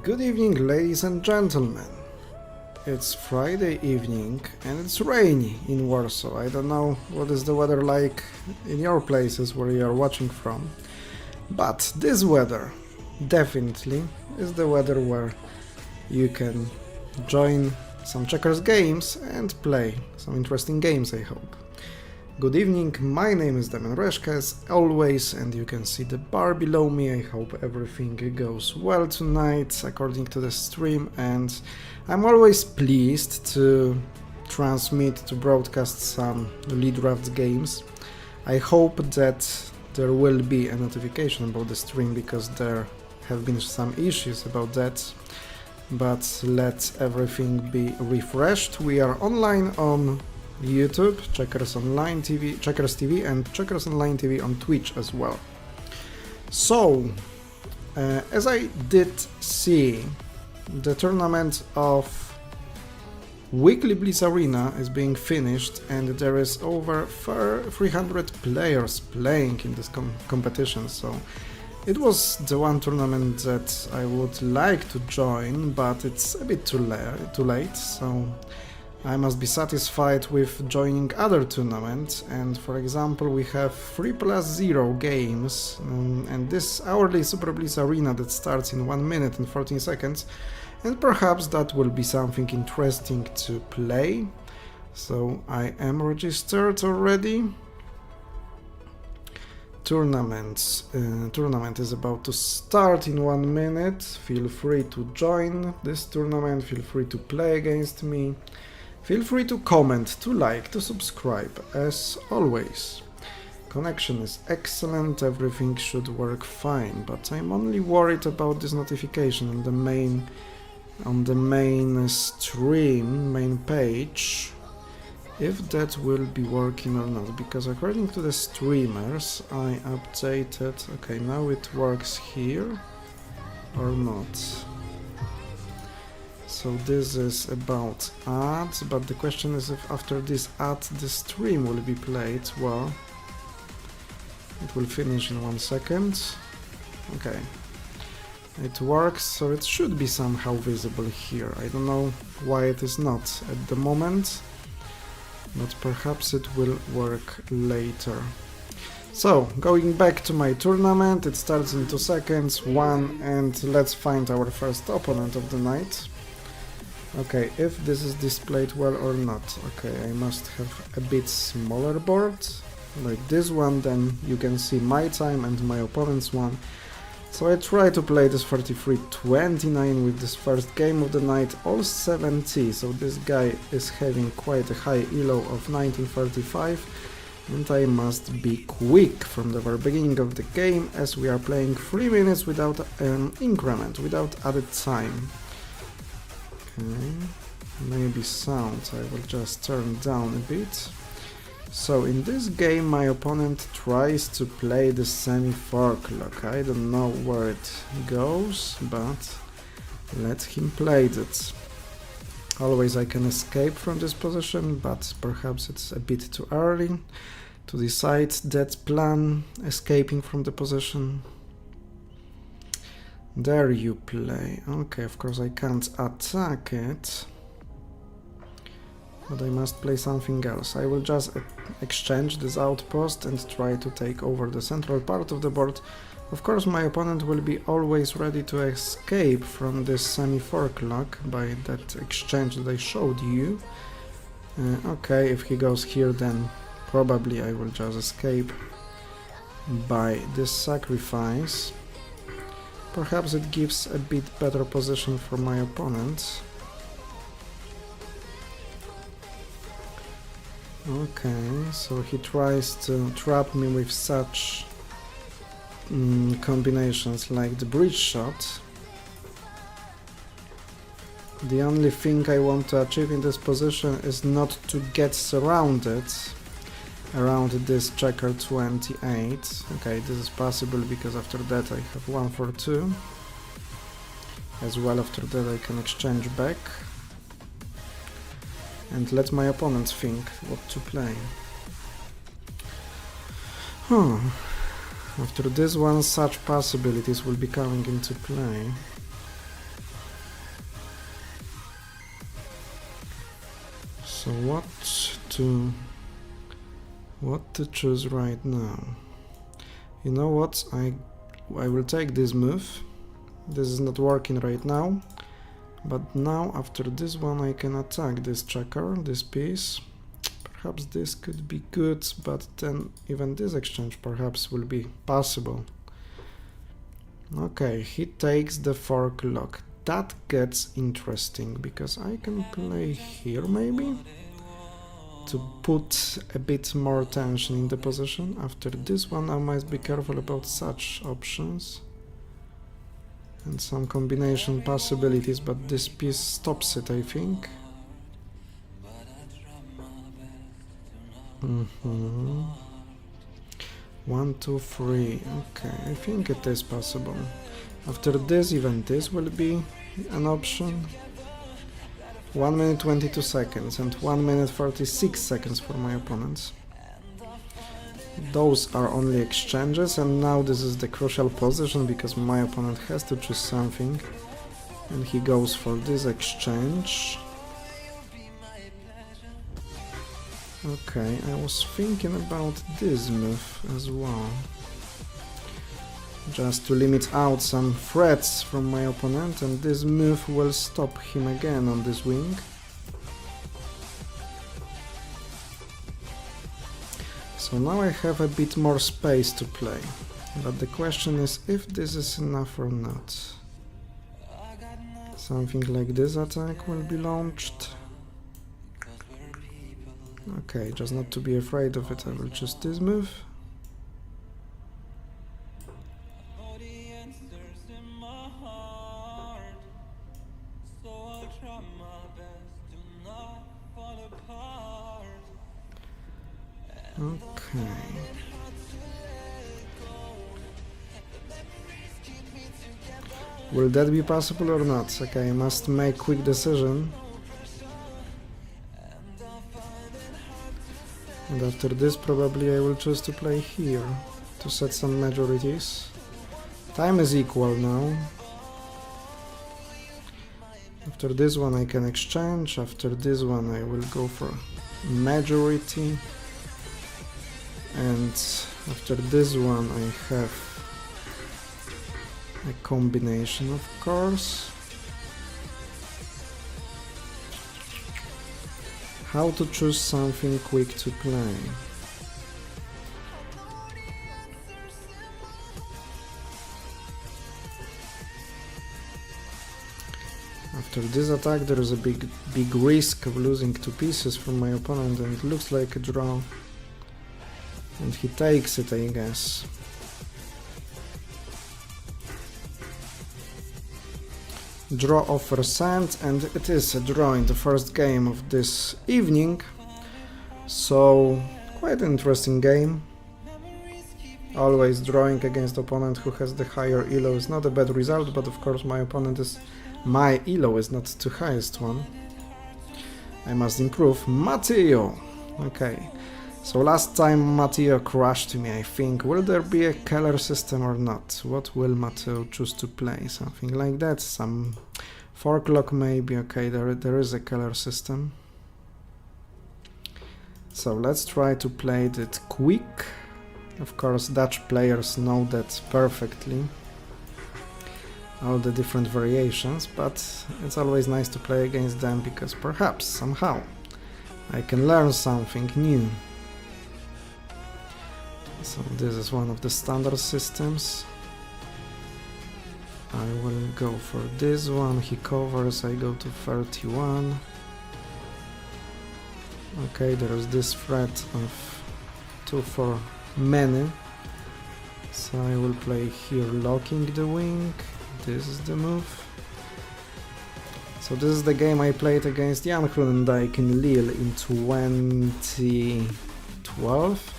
Good evening, ladies and gentlemen. It's Friday evening and it's rainy in Warsaw. I don't know what is the weather like in your places where you are watching from, but this weather definitely is the weather where you can join some checkers games and play some interesting games, I hope. Good evening, my name is Damian as always, and you can see the bar below me. I hope everything goes well tonight according to the stream, and I'm always pleased to transmit, to broadcast some draughts games. I hope that there will be a notification about the stream because there have been some issues about that, but let everything be refreshed. We are online on YouTube, checkersTV and Checkers Online TV on Twitch as well. So, as I did see, the tournament of weekly Blitz Arena is being finished and there is over 300 players playing in this competition, so it was the one tournament that I would like to join, but it's a bit too late, so I must be satisfied with joining other tournaments. And for example, we have 3+0 games and this hourly Super Blitz Arena that starts in 1 minute and 14 seconds, and perhaps that will be something interesting to play. So I am registered already. Tournament is about to start in 1 minute. Feel free to join this tournament, feel free to play against me. Feel free to comment, to like, to subscribe, as always. Connection is excellent, everything should work fine, but I'm only worried about this notification on the main stream, main page, if that will be working or not, because according to the streamers I updated. Okay, now it works here or not. So this is about ads, but the question is if after this ad the stream will be played. Well, it will finish in 1 second. Okay, it works, so it should be somehow visible here. I don't know why it is not at the moment, but perhaps it will work later. So, going back to my tournament, it starts in 2 seconds, and let's find our first opponent of the night. Okay, if this is displayed well or not. Okay, I must have a bit smaller board, like this one, then you can see my time and my opponent's one. So I try to play this 43-29 with this first game of the night, all 70, so this guy is having quite a high elo of 1935, and I must be quick from the very beginning of the game, as we are playing 3 minutes without increment, without added time. Maybe sound I will just turn down a bit. So in this game my opponent tries to play the semi-fork lock. I don't know where it goes, but let him play it. Always I can escape from this position, but perhaps it's a bit too early to decide that plan, escaping from the position. There you play. Okay, of course I can't attack it, but I must play something else. I will just exchange this outpost and try to take over the central part of the board. Of course my opponent will be always ready to escape from this semi-fork lock by that exchange that I showed you. Okay, if he goes here, then probably I will just escape by this sacrifice. Perhaps it gives a bit better position for my opponent. Okay, so he tries to trap me with such combinations like the bridge shot. The only thing I want to achieve in this position is not to get surrounded around this checker 28. Okay, this is possible because after that I have 1 for 2. As well, after that I can exchange back and let my opponent think what to play. After this one, such possibilities will be coming into play. So what to choose right now? You know what? I will take this move. This is not working right now, but now after this one I can attack this checker, this piece. Perhaps this could be good, but then even this exchange perhaps will be possible. Okay, he takes the fork lock. That gets interesting, because I can play here maybe to put a bit more tension in the position. After this one I must be careful about such options and some combination possibilities, but this piece stops it, I think. 1, 2, 3. Okay, I think it is possible. After this, even this will be an option. 1 minute 22 seconds and 1 minute 46 seconds for my opponents. Those are only exchanges, and now this is the crucial position because my opponent has to choose something, and he goes for this exchange. Okay, I was thinking about this move as well, just to limit out some threats from my opponent, and this move will stop him again on this wing. So now I have a bit more space to play, but the question is if this is enough or not. Something like this attack will be launched. Okay, just not to be afraid of it, I will choose this move. Okay. Will that be possible or not? Okay, I must make quick decision. And after this probably I will choose to play here to set some majorities. Time is equal now. After this one I can exchange, after this one I will go for majority. And after this one I have a combination, of course. How to choose something quick to play? After this attack there is a big risk of losing 2 pieces from my opponent, and it looks like a draw. And he takes it, I guess. Draw offer sent, and it is a draw in the first game of this evening. So, quite an interesting game. Always drawing against opponent who has the higher elo is not a bad result, but of course my elo is not the highest one. I must improve. Matio! Okay. So last time Matio crushed me, I think. Will there be a color system or not? What will Matio choose to play? Something like that. Some fork lock maybe. Okay, there is a color system. So let's try to play it quick. Of course, Dutch players know that perfectly. All the different variations, but it's always nice to play against them because perhaps, somehow, I can learn something new. So this is one of the standard systems. I will go for this one. He covers, I go to 31. Okay, there is this threat of 2 for many. So I will play here locking the wing. This is the move. So this is the game I played against Jan Groenendijk in Lille in 2012.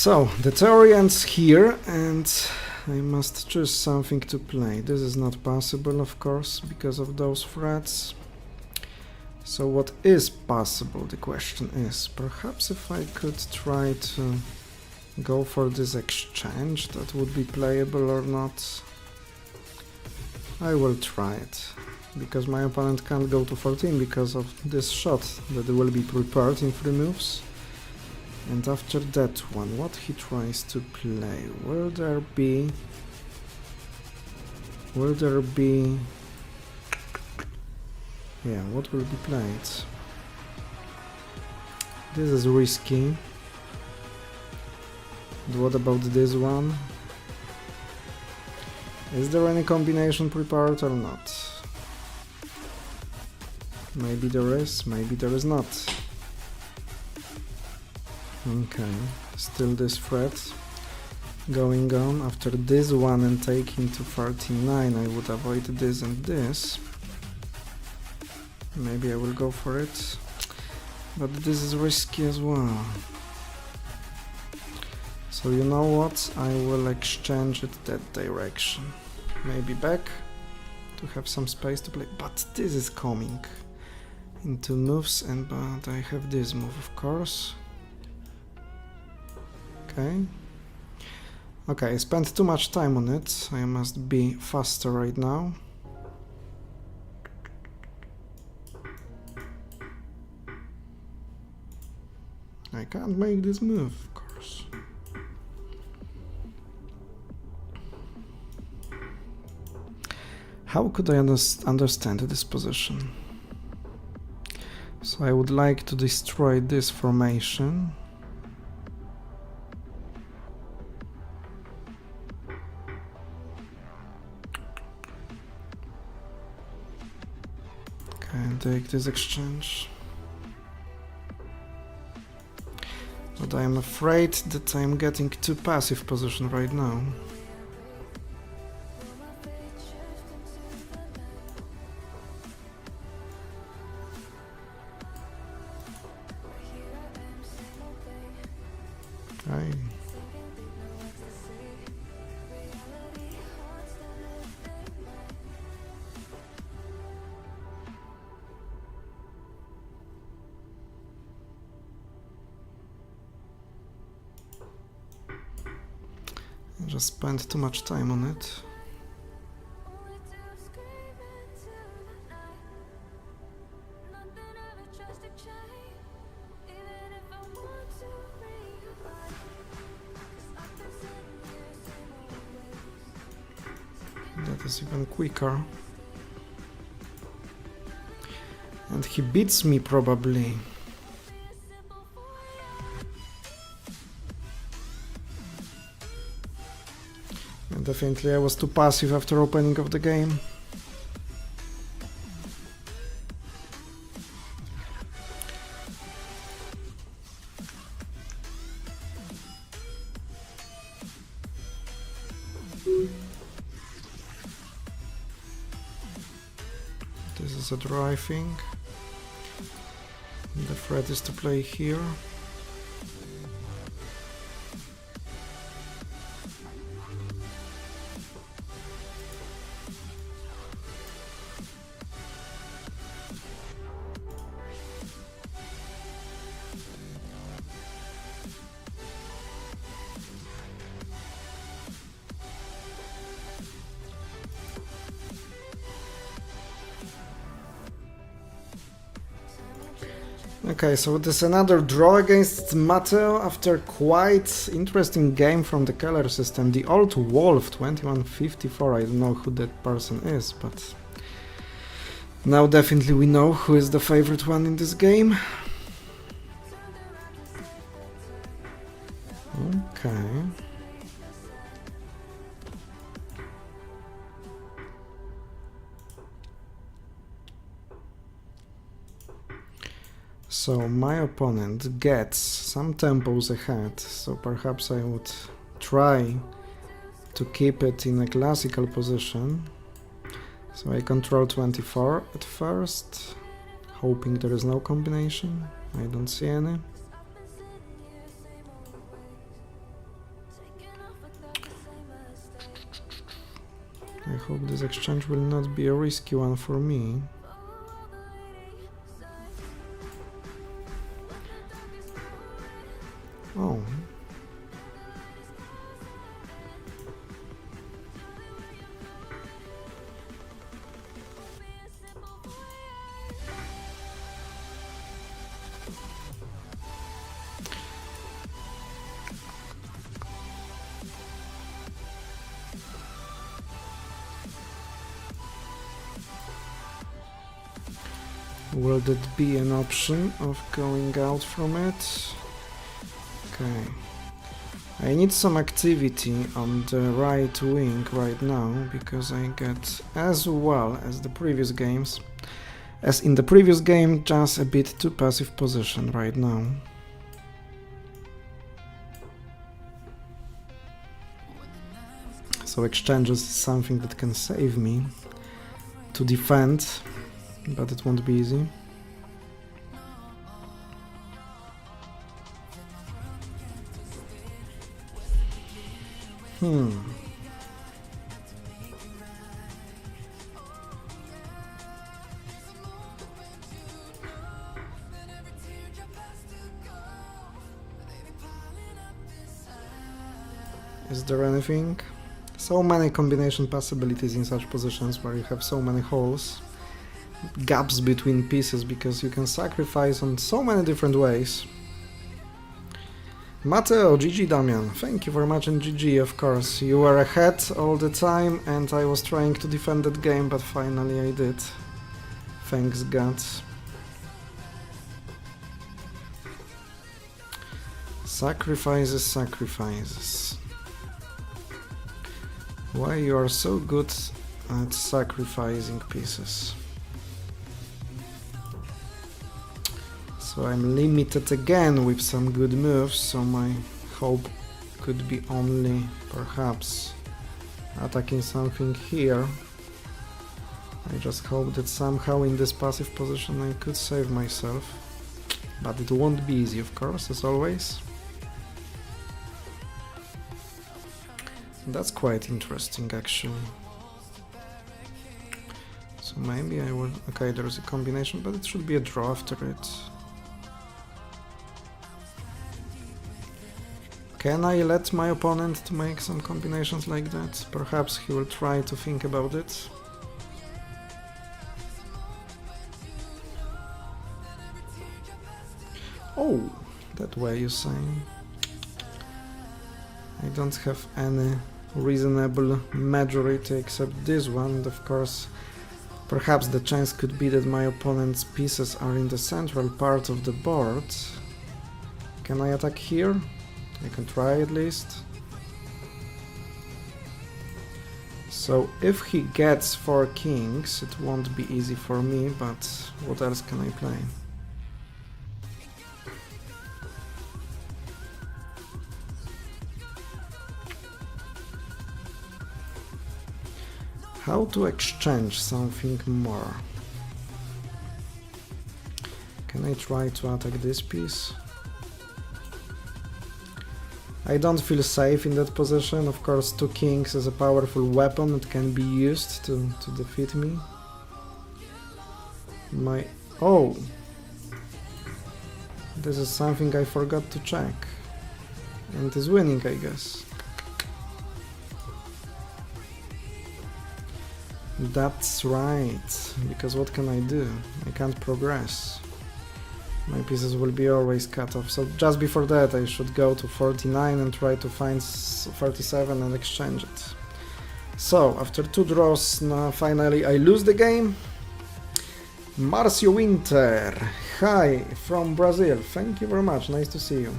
So the theory ends here, and I must choose something to play. This is not possible, of course, because of those threats. So what is possible, the question is, perhaps if I could try to go for this exchange, that would be playable or not. I will try it, because my opponent can't go to 14 because of this shot that will be prepared in 3 moves. And after that one, what he tries to play? Will there be... Yeah, what will be played? This is risky. And what about this one? Is there any combination prepared or not? Maybe there is, maybe there is not. Okay, still this threat going on. After this one and taking to 39, I would avoid this and this. Maybe I will go for it, but this is risky as well. So you know what, I will exchange it that direction. Maybe back to have some space to play, but this is coming into moves, and but I have this move, of course. Okay, I spent too much time on it. I must be faster right now. I can't make this move, of course. How could I understand this position? So I would like to destroy this formation. Okay, and take this exchange. But I am afraid that I am getting too passive position right now. Okay. I just spent too much time on it. That is even quicker. And he beats me probably. And definitely I was too passive after opening of the game. This is a dry thing. The threat is to play here. Okay, so this is another draw against Matio after quite interesting game from the Keller system. The Old Wolf 2154, I don't know who that person is, but now definitely we know who is the favorite one in this game. Okay. So my opponent gets some tempos ahead, so perhaps I would try to keep it in a classical position. So I control 24 at first, hoping there is no combination. I don't see any. I hope this exchange will not be a risky one for me. Oh. Will that be an option of going out from it? Okay. I need some activity on the right wing right now, because I get, as well as the previous games, as in the previous game, just a bit too passive position right now. So exchanges is something that can save me to defend, but it won't be easy. Is there anything? So many combination possibilities in such positions where you have so many holes, gaps between pieces, because you can sacrifice on so many different ways. Matio, GG Damian, thank you very much, and GG, of course. You were ahead all the time and I was trying to defend that game, but finally I did. Thanks God. Sacrifices, sacrifices. Why you are so good at sacrificing pieces? So I'm limited again with some good moves, so my hope could be only perhaps attacking something here. I just hope that somehow in this passive position I could save myself, but it won't be easy, of course, as always. That's quite interesting, actually. So maybe I will... Okay, there is a combination, but it should be a draw after it. Can I let my opponent to make some combinations like that? Perhaps he will try to think about it. Oh, that way you say. I don't have any reasonable majority except this one, and of course perhaps the chance could be that my opponent's pieces are in the central part of the board. Can I attack here? I can try at least. So if he gets 4 kings, it won't be easy for me, but what else can I play? How to exchange something more? Can I try to attack this piece? I don't feel safe in that position. Of course, 2 kings is a powerful weapon that can be used to defeat me. Oh! This is something I forgot to check. And is winning, I guess. That's right, because what can I do? I can't progress. My pieces will be always cut off, so just before that I should go to 49 and try to find 37 and exchange it. So, after 2 draws, now finally I lose the game. Marcio Winter, hi, from Brazil, thank you very much, nice to see you.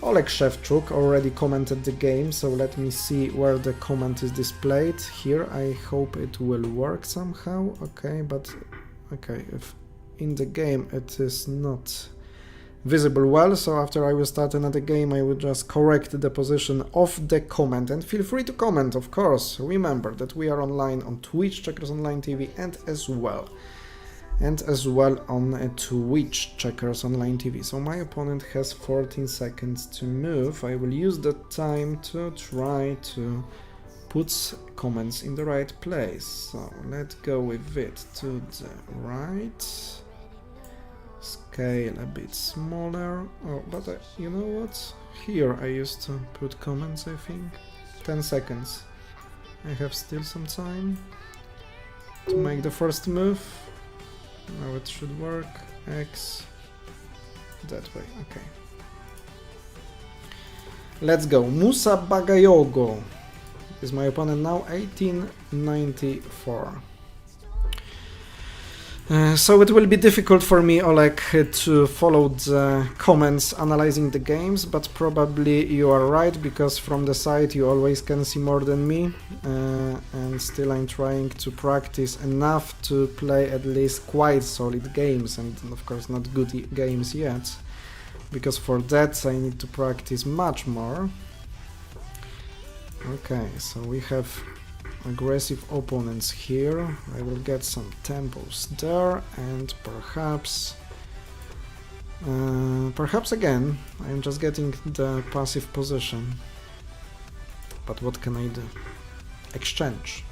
Oleg Shevchuk already commented the game, so let me see where the comment is displayed. Here, I hope it will work somehow. Okay, but okay, if in the game it is not visible well, so after I will start another game I will just correct the position of the comment, and feel free to comment, of course. Remember that we are online on Twitch, checkersTV, and as well on Twitch, checkersTV. So my opponent has 14 seconds to move. I will use that time to try to puts comments in the right place. So let's go with it to the right. Scale a bit smaller. Oh, but you know what? Here I used to put comments, I think. 10 seconds. I have still some time to make the first move. Now it should work. X. That way, okay. Let's go. Musa Bagayogo is my opponent now, 1894. So it will be difficult for me, Oleg, to follow the comments analyzing the games, but probably you are right, because from the side you always can see more than me, and still I'm trying to practice enough to play at least quite solid games, and of course not good games yet, because for that I need to practice much more. Okay, so we have aggressive opponents here. I will get some tempos there, and perhaps again I'm just getting the passive position. But what can I do? Exchange.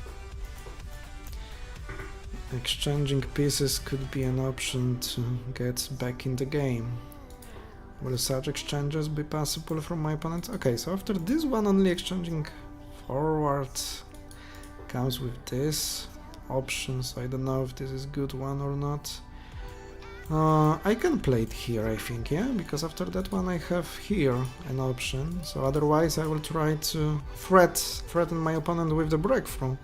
Exchanging pieces could be an option to get back in the game. Will such exchanges be possible from my opponent? Okay, so after this one, only exchanging forward comes with this option, so I don't know if this is good one or not. I can play it here, I think, yeah, because after that one I have here an option, so otherwise I will try to threaten my opponent with the breakthrough.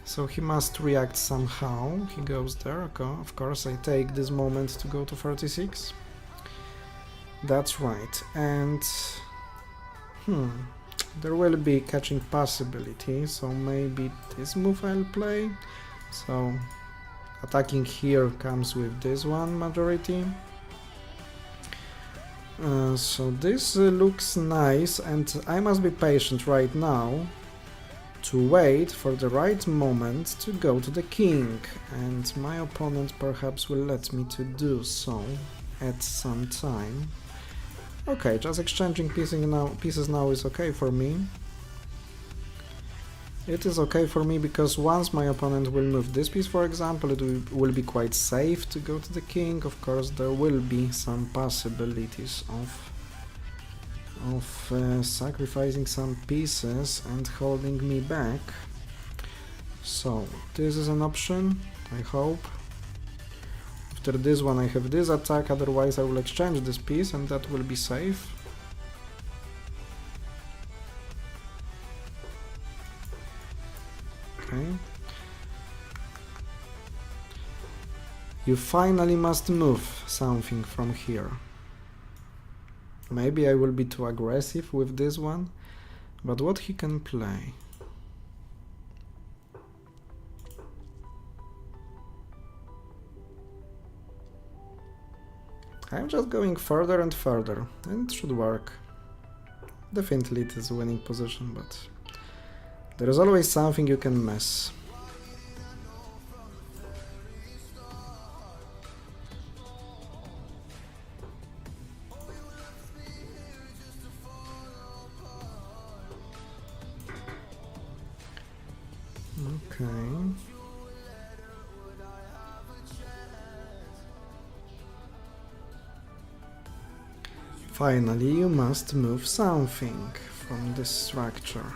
So he must react somehow. He goes there, okay, of course I take this moment to go to 36. That's right, and there will be catching possibility, so maybe this move I'll play. So attacking here comes with this one majority. So this looks nice, and I must be patient right now to wait for the right moment to go to the king, and my opponent perhaps will let me to do so at some time. Okay, just exchanging pieces now is okay for me. It is okay for me because once my opponent will move this piece, for example, it will be quite safe to go to the king. Of course, there will be some possibilities of sacrificing some pieces and holding me back. So this is an option, I hope. After this one I have this attack, otherwise I will exchange this piece and that will be safe. Okay. You finally must move something from here. Maybe I will be too aggressive with this one, but what he can play? I'm just going further and further, and it should work. Definitely it is a winning position, but there is always something you can mess. Okay. Finally, you must move something from this structure.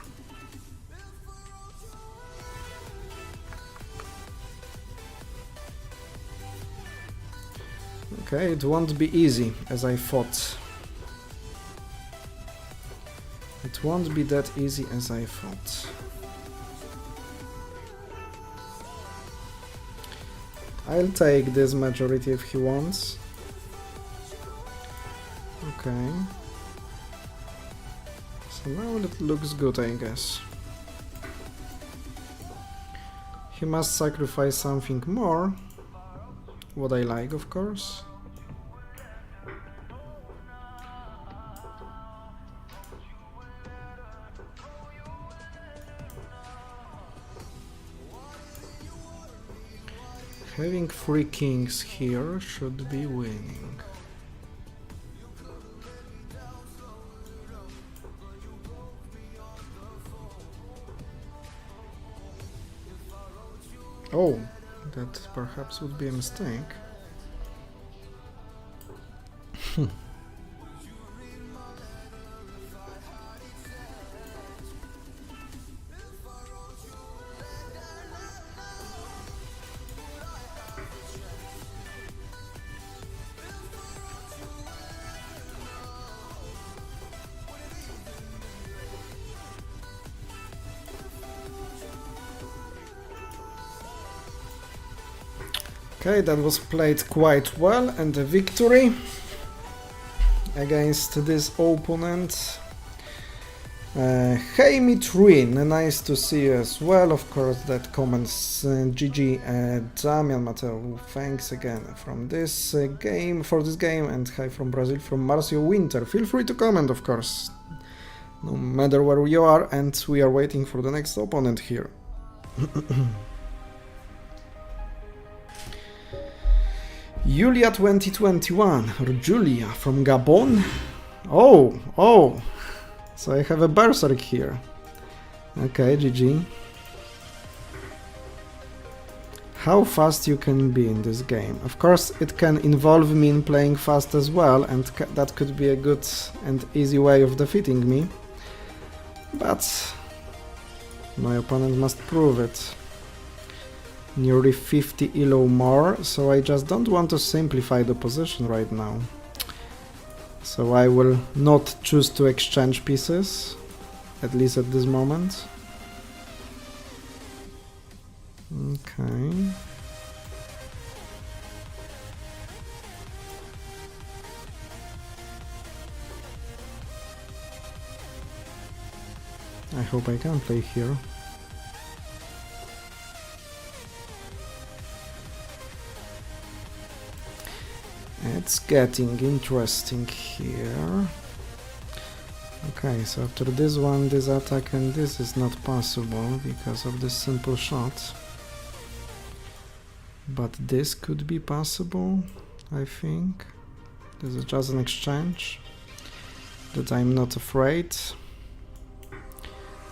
Okay, it won't be easy, as I thought. It won't be that easy as I thought. I'll take this majority if he wants. Okay. So now it looks good, I guess. He must sacrifice something more. What I like, of course. Having 3 kings here should be winning. Oh, that perhaps would be a mistake. Okay, that was played quite well, and a victory against this opponent. Hey Mitrin, nice to see you as well. Of course, that comments GG Damian, Matio, thanks again from this game, for this game, and hi from Brazil, from Marcio Winter. Feel free to comment, of course, no matter where you are, and we are waiting for the next opponent here. Julia 2021, or Julia from Gabon. Oh, so I have a berserk here. Okay, GG. How fast you can be in this game. Of course, it can involve me in playing fast as well, and that could be a good and easy way of defeating me. But my opponent must prove it. Nearly 50 elo more, so I just don't want to simplify the position right now. So I will not choose to exchange pieces, at least at this moment. Okay. I hope I can play here. It's getting interesting here. Okay, so after this one, this attack and this is not possible because of this simple shot. But this could be possible, I think. This is just an exchange that I'm not afraid.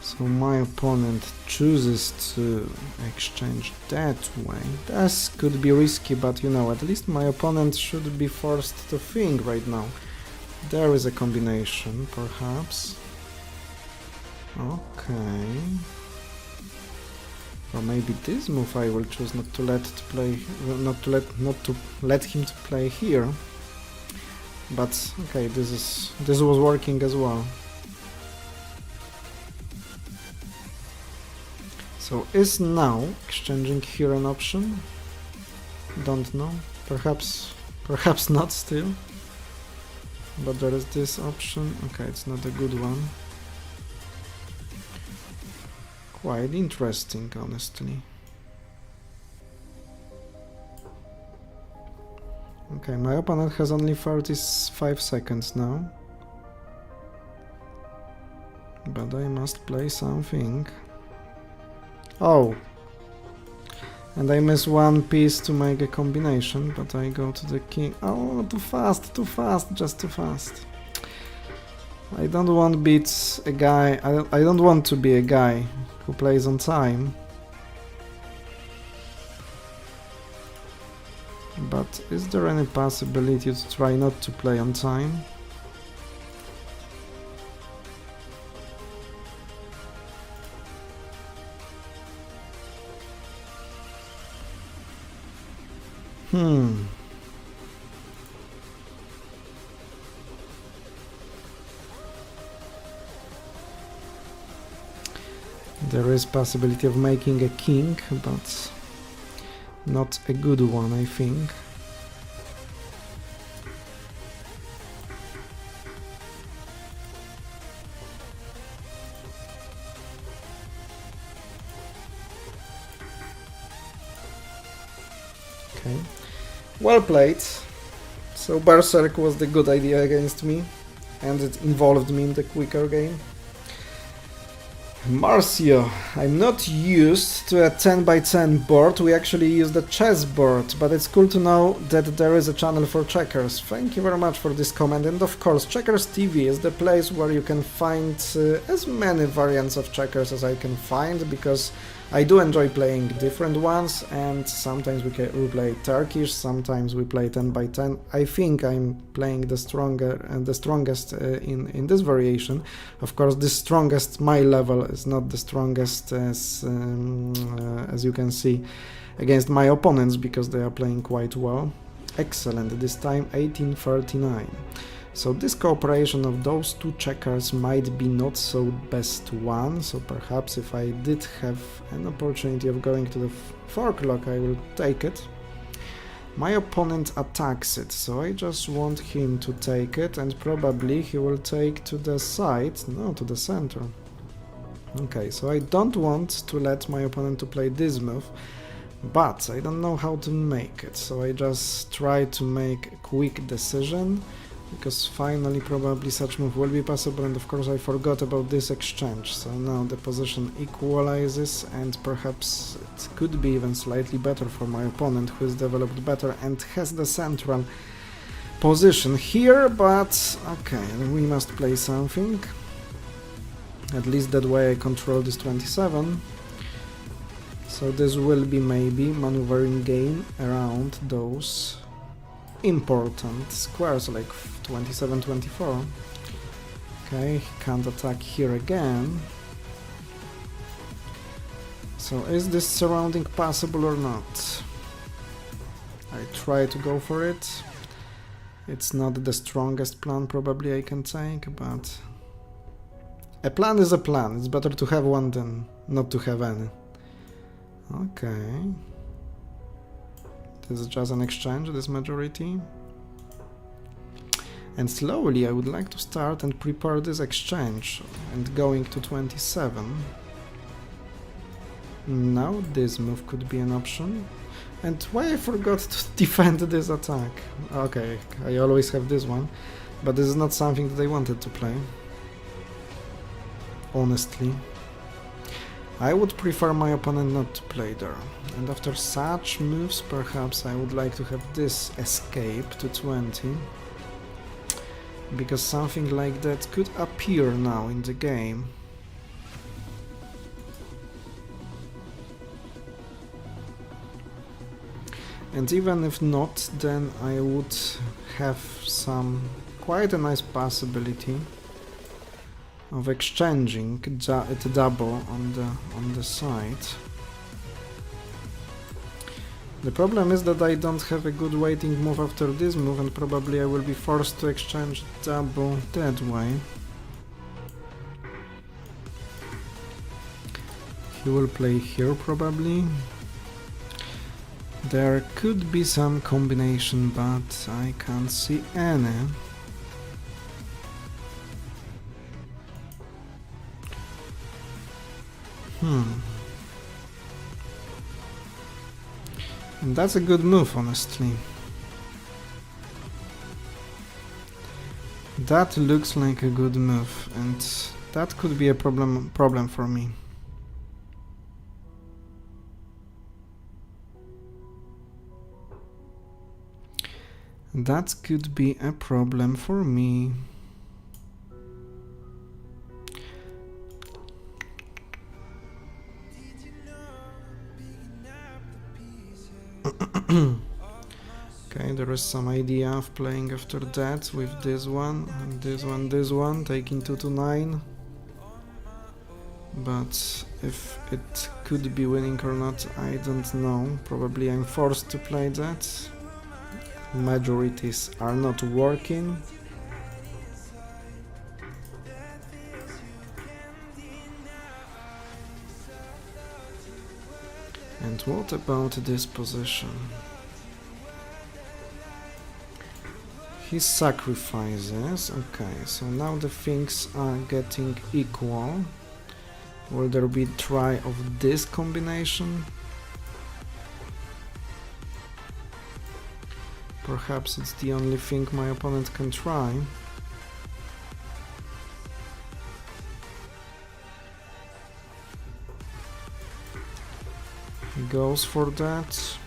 So my opponent chooses to exchange that way. This could be risky, but you know, at least my opponent should be forced to think right now. There is a combination, perhaps. Okay. Or maybe this move I will choose not to let him to play here. But okay, this was working as well. So is now exchanging here an option? Don't know. Perhaps not still. But there is this option. Okay, it's not a good one. Quite interesting, honestly. Okay, my opponent has only 35 seconds now. But I must play something. Oh, and I miss one piece to make a combination, but I go to the king. Oh, too fast, just too fast. I don't want to beat a guy, I don't want to be a guy who plays on time. But is there any possibility to try not to play on time? There is possibility of making a king, but not a good one, I think. Okay. Well played. So Berserk was the good idea against me, and it involved me in the quicker game. Marcio, I'm not used to a 10x10 board, we actually use the chess board, but it's cool to know that there is a channel for checkers. Thank you very much for this comment, and of course checkersTV is the place where you can find as many variants of checkers as I can find, because I do enjoy playing different ones, and sometimes we play Turkish, sometimes we play 10 by 10. I think I'm playing the strongest in this variation. Of course, the strongest, my level is not the strongest as you can see against my opponents, because they are playing quite well. Excellent, this time 1839. So this cooperation of those two checkers might be not so best one, so perhaps if I did have an opportunity of going to the forklock, I will take it. My opponent attacks it, so I just want him to take it, and probably he will take to the side, no, to the center. Okay, so I don't want to let my opponent to play this move, but I don't know how to make it, so I just try to make a quick decision, because finally probably such move will be possible, and of course I forgot about this exchange, so now the position equalizes, and perhaps it could be even slightly better for my opponent, who is developed better and has the central position here, but okay, we must play something. At least that way I control this 27. So this will be maybe maneuvering game around those important squares like 27, 24. Okay, he can't attack here again. So is this surrounding possible or not? I try to go for it. It's not the strongest plan probably I can take, but a plan is a plan. It's better to have one than not to have any. Okay. This is just an exchange, this majority. And slowly I would like to start and prepare this exchange and going to 27. Now this move could be an option. And why I forgot to defend this attack? Okay, I always have this one, but this is not something that I wanted to play. Honestly. I would prefer my opponent not to play there. And after such moves, perhaps I would like to have this escape to 20. Because something like that could appear now in the game. And even if not, then I would have quite a nice possibility of exchanging it double on the side. The problem is that I don't have a good waiting move after this move, and probably I will be forced to exchange double that way. He will play here probably. There could be some combination, but I can't see any. And that's a good move, honestly. That looks like a good move, and that could be a problem for me. That could be a problem for me. Okay, there is some idea of playing after that with this one, and this one, taking 2 to 9. But if it could be winning or not, I don't know. Probably I'm forced to play that. Majorities are not working. And what about this position? He sacrifices. Okay, so now the things are getting equal. Will there be try of this combination? Perhaps it's the only thing my opponent can try. He goes for that.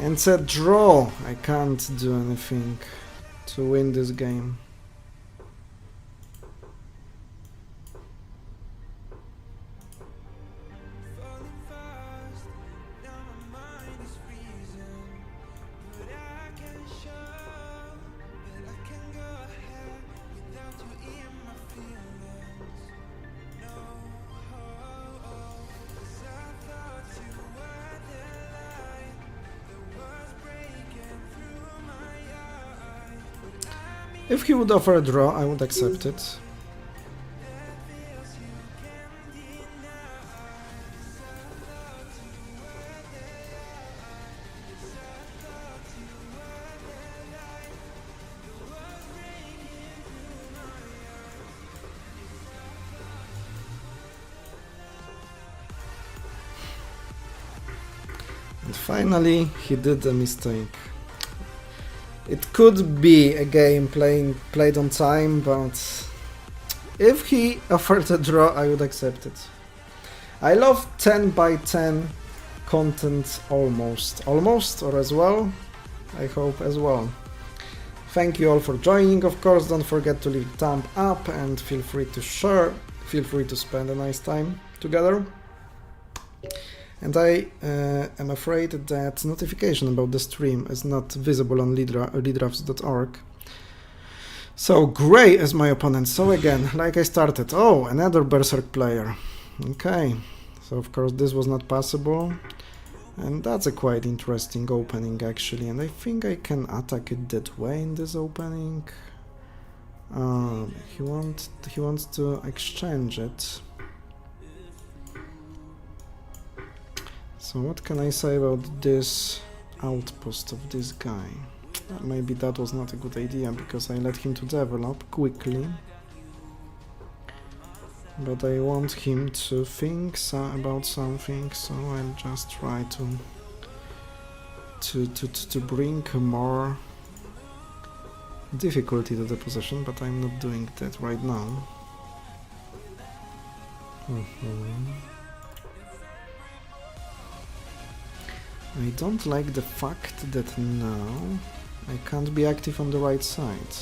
And it's a draw. I can't do anything to win this game. If he would offer a draw, I would accept it. And finally, he did a mistake. It could be a game played on time, but if he offered a draw, I would accept it. I love 10 by 10 content almost, or as well. I hope as well. Thank you all for joining. Of course, don't forget to leave a thumb up and feel free to share. Feel free to spend a nice time together. And I am afraid that notification about the stream is not visible on draughts.org. So Gray is my opponent. So again, like I started, oh, another Berserk player. Okay, so of course this was not possible. And that's a quite interesting opening actually. And I think I can attack it that way in this opening. He wants to exchange it. So what can I say about this outpost of this guy? Maybe that was not a good idea because I let him to develop quickly. But I want him to think about something, so I'll just try to bring more difficulty to the position, but I'm not doing that right now. I don't like the fact that now I can't be active on the right side.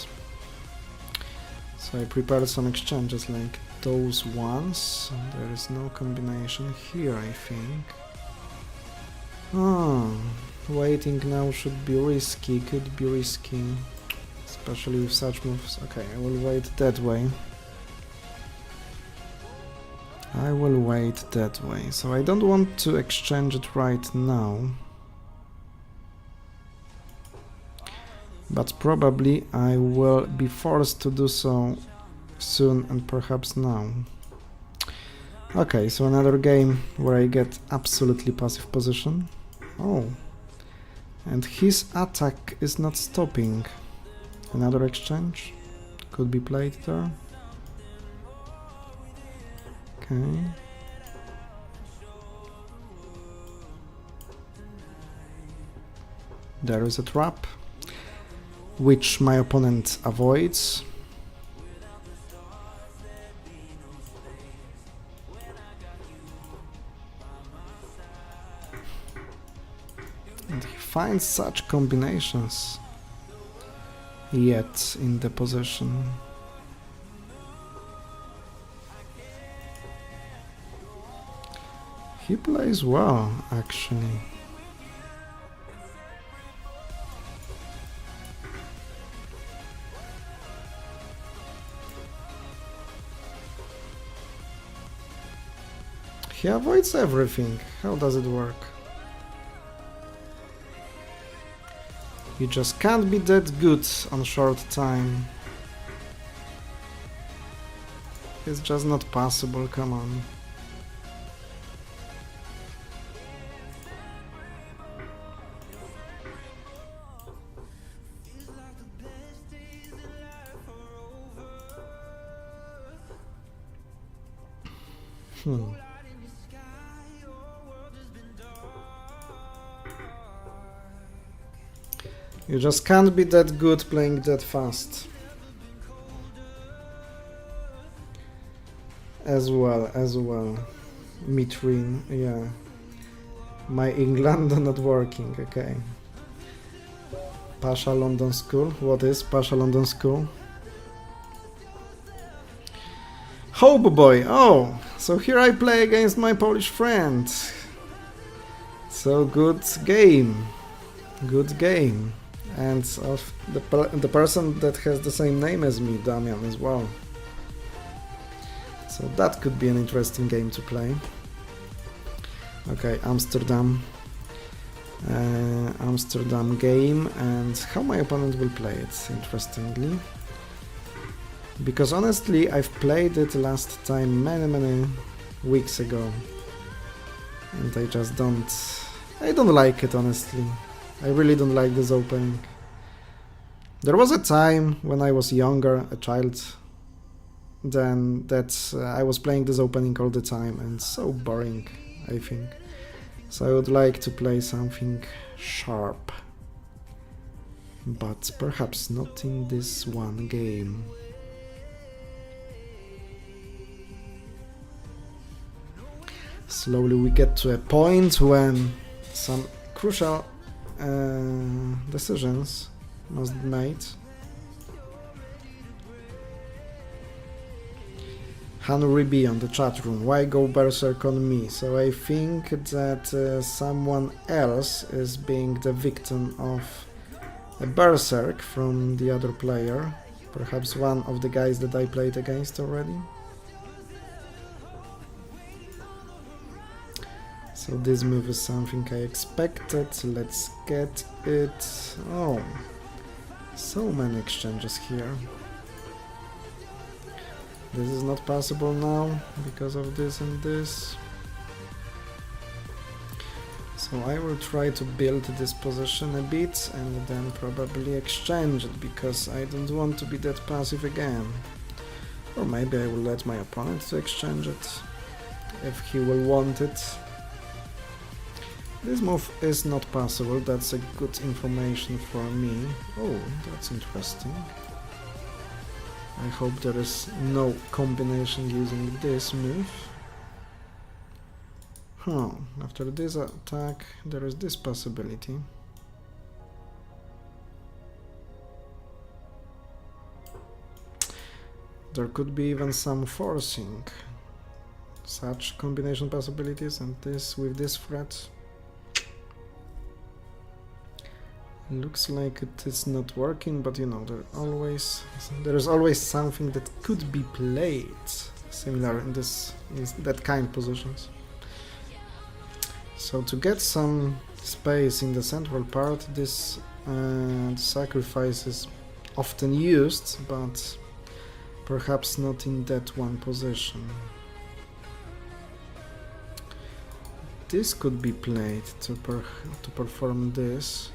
So I prepared some exchanges like those ones. There is no combination here, I think. Waiting now should be risky, could be risky. Especially with such moves. Okay, I will wait that way. I will wait that way. So I don't want to exchange it right now. But probably I will be forced to do so soon and perhaps now. Okay, so another game where I get absolutely passive position. Oh. And his attack is not stopping. Another exchange could be played there. Okay. There is a trap, which my opponent avoids. And he finds such combinations yet in the position. He plays well, actually. He avoids everything. How does it work? You just can't be that good on short time. It's just not possible, come on. You just can't be that good playing that fast. As well. Mitrin, yeah. My England not working, okay. Pasha London School. What is Pasha London School? Hope Boy. Oh, so here I play against my Polish friend. So good game. Good game. And of the person that has the same name as me, Damian, as well. So that could be an interesting game to play. Okay, Amsterdam game, and how my opponent will play it, interestingly. Because honestly, I've played it last time many weeks ago. And I just I don't like it, honestly. I really don't like this opening. There was a time when I was younger, a child, then I was playing this opening all the time, and it's so boring, I think. So I would like to play something sharp. But perhaps not in this one game. Slowly we get to a point when some crucial decisions must be made. Henry B on the chat room, why go berserk on me? So I think that someone else is being the victim of a berserk from the other player. Perhaps one of the guys that I played against already. So this move is something I expected. Let's get it. Oh, so many exchanges here. This is not possible now because of this and this. So I will try to build this position a bit and then probably exchange it, because I don't want to be that passive again. Or maybe I will let my opponent to exchange it if he will want it. This move is not possible, that's a good information for me. Oh, that's interesting. I hope there is no combination using this move. Huh, after this attack there is this possibility. There could be even some forcing. Such combination possibilities, and this with this threat. Looks like it is not working, but you know, there is always something that could be played similar in that kind of positions. So to get some space in the central part, this sacrifice is often used, but perhaps not in that one position. This could be played to perform this.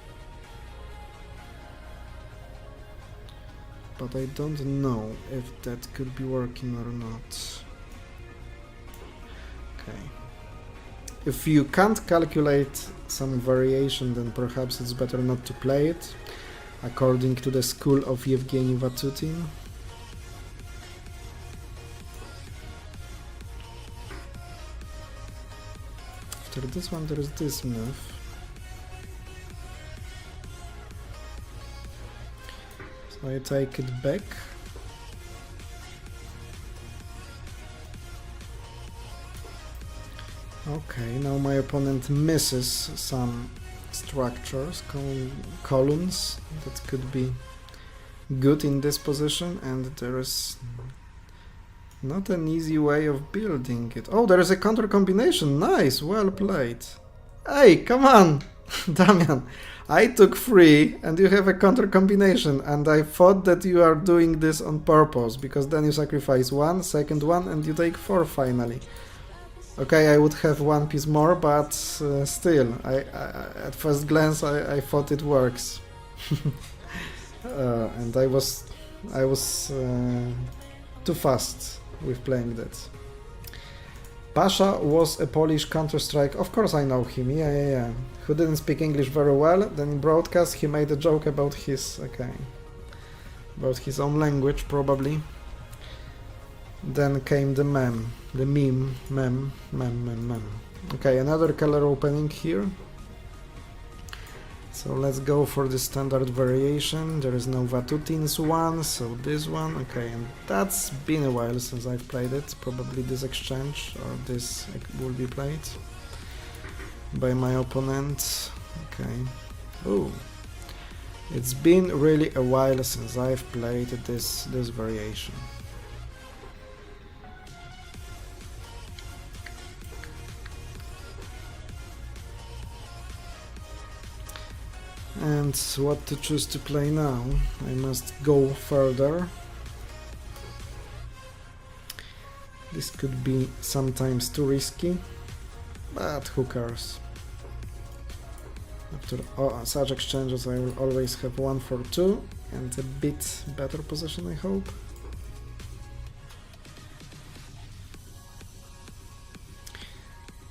But I don't know if that could be working or not. Okay. If you can't calculate some variation, then perhaps it's better not to play it, according to the school of Yevgeny Vatutin. After this one there is this move. I take it back. Okay, now my opponent misses some structures, columns that could be good in this position, and there is not an easy way of building it. Oh, there is a counter combination. Nice, well played. Hey, come on, Damian. I took 3 and you have a counter combination, and I thought that you are doing this on purpose, because then you sacrifice 1, second one, and you take 4 finally. Okay, I would have 1 piece more, but still, at first glance I thought it works. And I was too fast with playing that. Pasha was a Polish Counter-Strike. Of course I know him, yeah. Who didn't speak English very well. Then in broadcast he made a joke about his, about his own language probably. Then came the meme. Okay, another color opening here. So let's go for the standard variation. There is no Vatutin's one, so this one. Okay, and that's been a while since I've played it. Probably this exchange or this will be played by my opponent. Okay. Oh, it's been really a while since I've played this variation. And what to choose to play now? I must go further. This could be sometimes too risky, but who cares? After such exchanges I will always have 1 for 2 and a bit better position, I hope.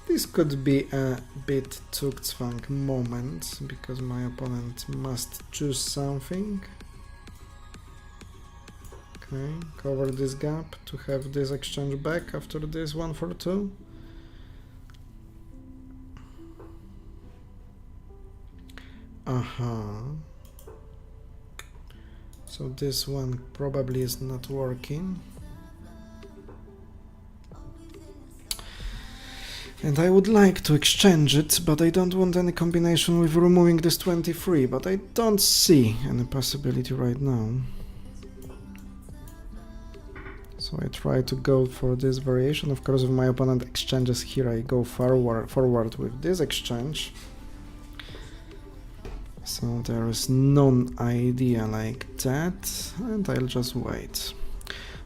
This could be a bit Zugzwang moment, because my opponent must choose something. Okay, cover this gap to have this exchange back after this 1 for 2. So this one probably is not working. And I would like to exchange it, but I don't want any combination with removing this 23, but I don't see any possibility right now. So I try to go for this variation. Of course, if my opponent exchanges here, I go forward with this exchange. So there is no idea like that, and I'll just wait.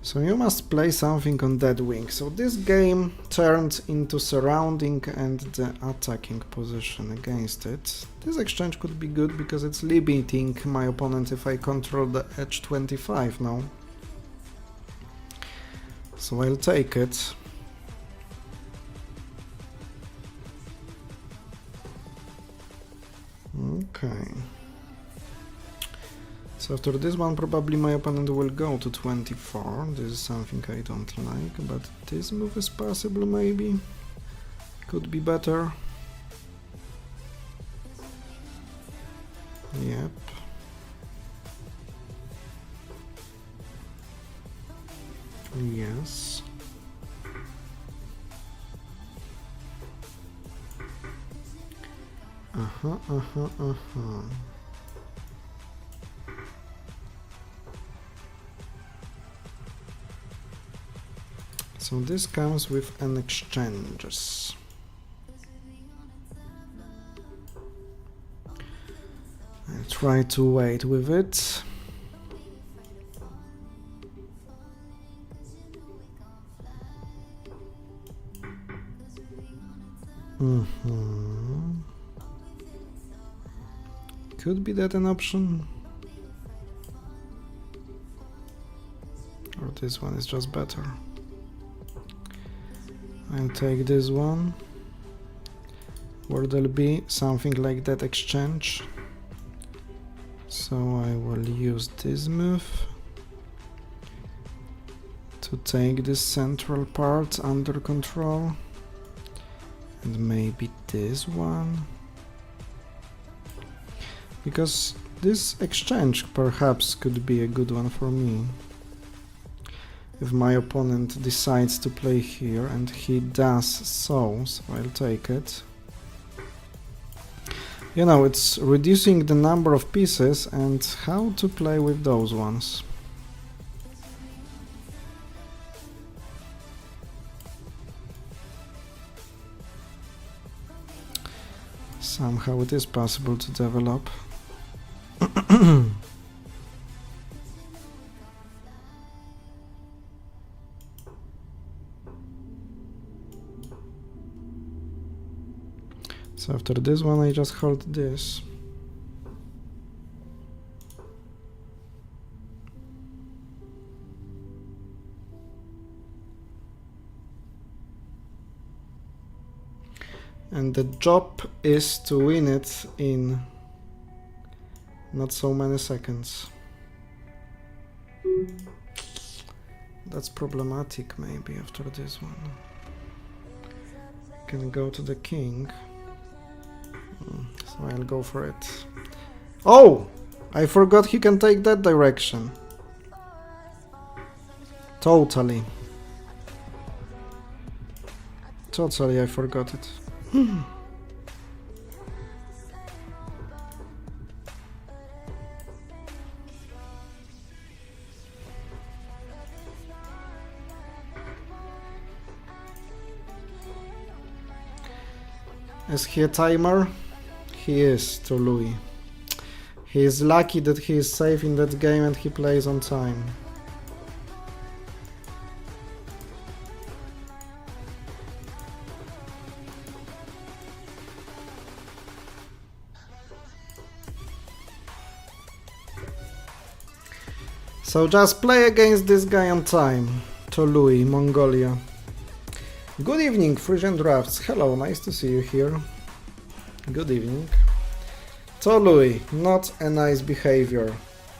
So you must play something on that wing. So this game turned into surrounding and the attacking position against it. This exchange could be good because it's limiting my opponent if I control the edge 25 now. So I'll take it. Okay. So after this one, probably my opponent will go to 24. This is something I don't like, but this move is possible maybe. Could be better. Yep. Yes. So this comes with an exchanges. I'll try to wait with it. Could be that an option, or this one is just better. I'll take this one, where there'll be something like that exchange. So I will use this move to take this central part under control, and maybe this one. Because this exchange perhaps could be a good one for me. If my opponent decides to play here, and he does so I'll take it. You know, it's reducing the number of pieces and how to play with those ones. Somehow it is possible to develop. So after this one I just hold this. And the job is to win it in not so many seconds. That's problematic maybe after this one. Can go to the king. So I'll go for it. Oh! I forgot he can take that direction. Totally. Totally I forgot it. Is he a timer? He is, to Louis. He is lucky that he is safe in that game and he plays on time. So just play against this guy on time. Tolui, Mongolia. Good evening, Frisian Drafts. Hello, nice to see you here. Good evening. Tolui, not a nice behavior.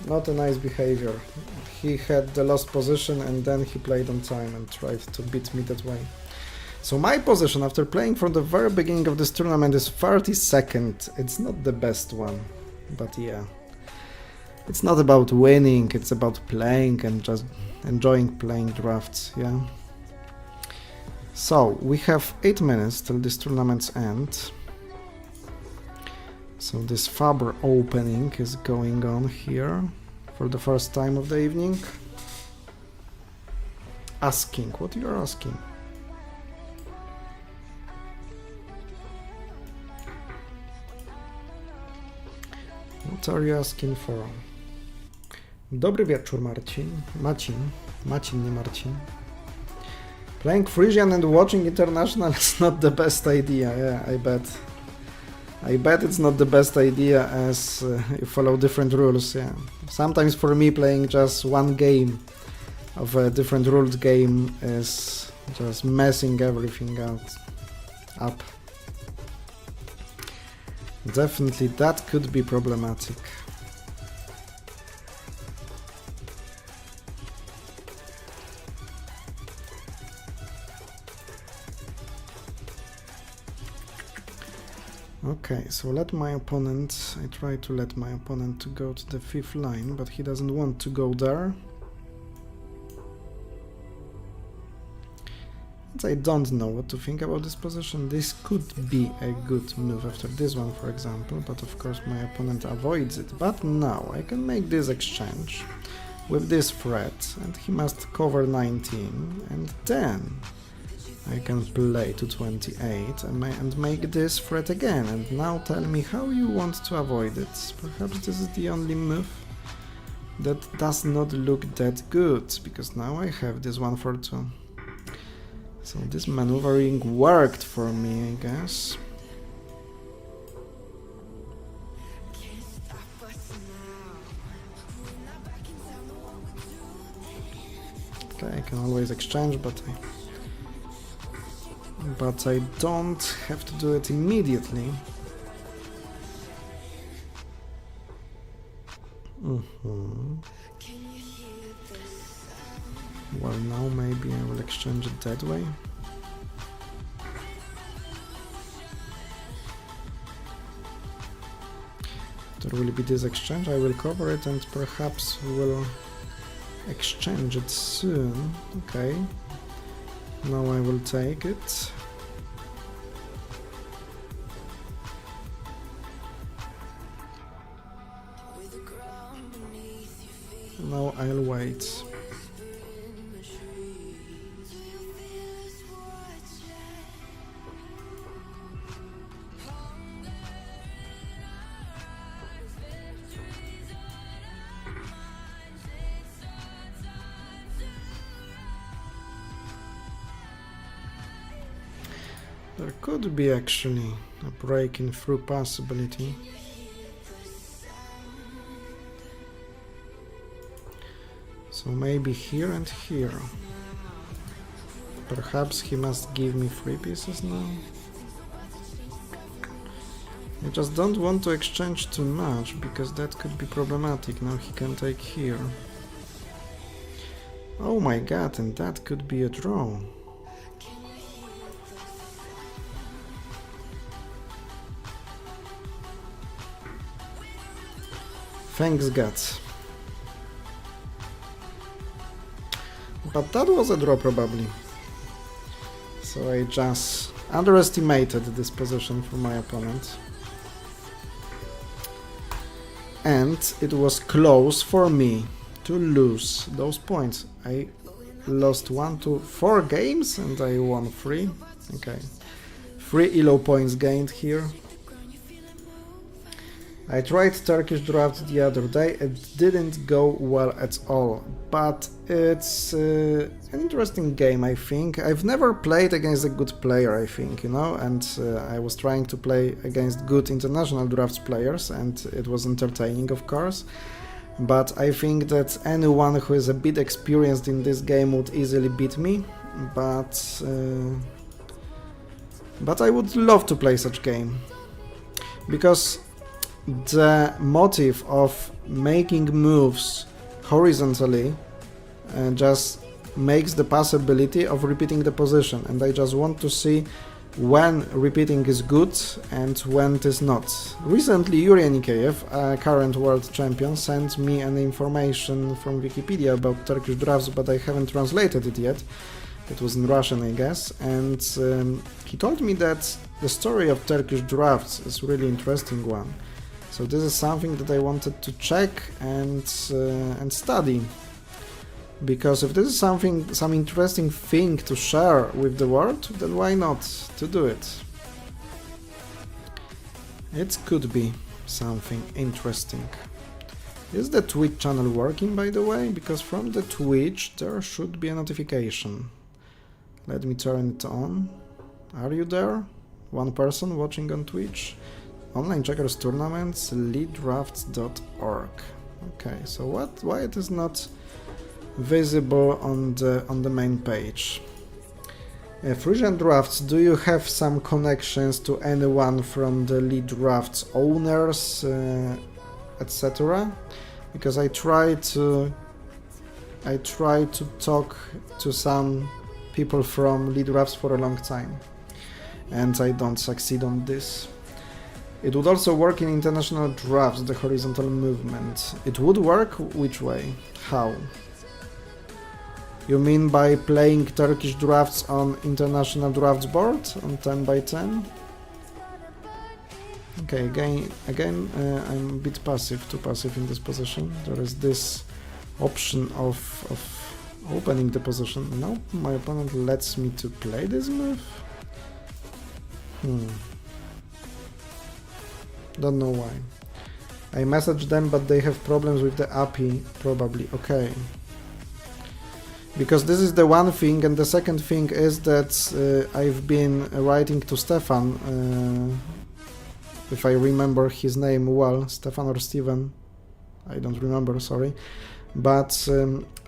Not a nice behavior. He had the lost position and then he played on time and tried to beat me that way. So my position after playing from the very beginning of this tournament is 32nd. It's not the best one, but yeah. It's not about winning, it's about playing and just enjoying playing drafts, yeah. So we have 8 minutes till this tournament's end. So this Faber opening is going on here for the first time of the evening. Asking, what you are asking? What are you asking for? Dobry wieczór, Marcin. Macin, nie Marcin. Playing Frisian and watching international is not the best idea, yeah, I bet. I bet it's not the best idea as you follow different rules, yeah. Sometimes for me playing just one game of a different ruled game is just messing everything up. Definitely that could be problematic. Okay, so I try to let my opponent to go to the 5th line, but he doesn't want to go there. And I don't know what to think about this position. This could be a good move after this one, for example, but of course my opponent avoids it. But now I can make this exchange with this threat, and he must cover 19, and then I can play to 28 and make this threat again, and now tell me how you want to avoid it. Perhaps this is the only move that does not look that good, because now I have this 1 for 2. So this maneuvering worked for me, I guess. Okay, I can always exchange, but I don't have to do it immediately. Well, now maybe I will exchange it that way. There will be this exchange, I will cover it and perhaps will exchange it soon. Okay. Now I will take it. Now I'll wait. There could be actually a breaking through possibility. So maybe here and here. Perhaps he must give me 3 pieces now. I just don't want to exchange too much, because that could be problematic. Now he can take here. Oh my god, and that could be a draw. Thanks God. But that was a draw probably. So I just underestimated this position for my opponent. And it was close for me to lose those points. I lost 1 to 4 games and I won 3. Okay. 3 ELO points gained here. I tried Turkish draft the other day, it didn't go well at all, but it's an interesting game, I think. I've never played against a good player, I think, you know, and I was trying to play against good international drafts players, and it was entertaining, of course. but I think that anyone who is a bit experienced in this game would easily beat me, but I would love to play such game, because the motive of making moves horizontally just makes the possibility of repeating the position, and I just want to see when repeating is good and when it is not. Recently Yuri Nikeyev, a current world champion, sent me an information from Wikipedia about Turkish drafts, but I haven't translated it yet. It was in Russian, I guess, and he told me that the story of Turkish drafts is a really interesting one. So this is something that I wanted to check and study, because if this is some interesting thing to share with the world, then why not to do it? It could be something interesting. Is the Twitch channel working, by the way? Because from the Twitch there should be a notification. Let me turn it on. Are you there? One person watching on Twitch. Online checkers tournaments, leaddrafts.org. Okay, so why it is not visible on the main page? Frisian Drafts, do you have some connections to anyone from the Lead Drafts owners, etc.? Because I try to talk to some people from Lead Drafts for a long time, and I don't succeed on this. It would also work in international drafts, the horizontal movement. It would work? Which way? How? You mean by playing Turkish drafts on international drafts board on 10 by 10? Okay, again I'm a bit passive, too passive in this position. There is this option of opening the position. Now my opponent lets me to play this move? Don't know why. I messaged them, but they have problems with the API, probably. Okay. Because this is the one thing, and the second thing is that I've been writing to Stefan, if I remember his name well, Stefan or Steven, I don't remember, sorry. But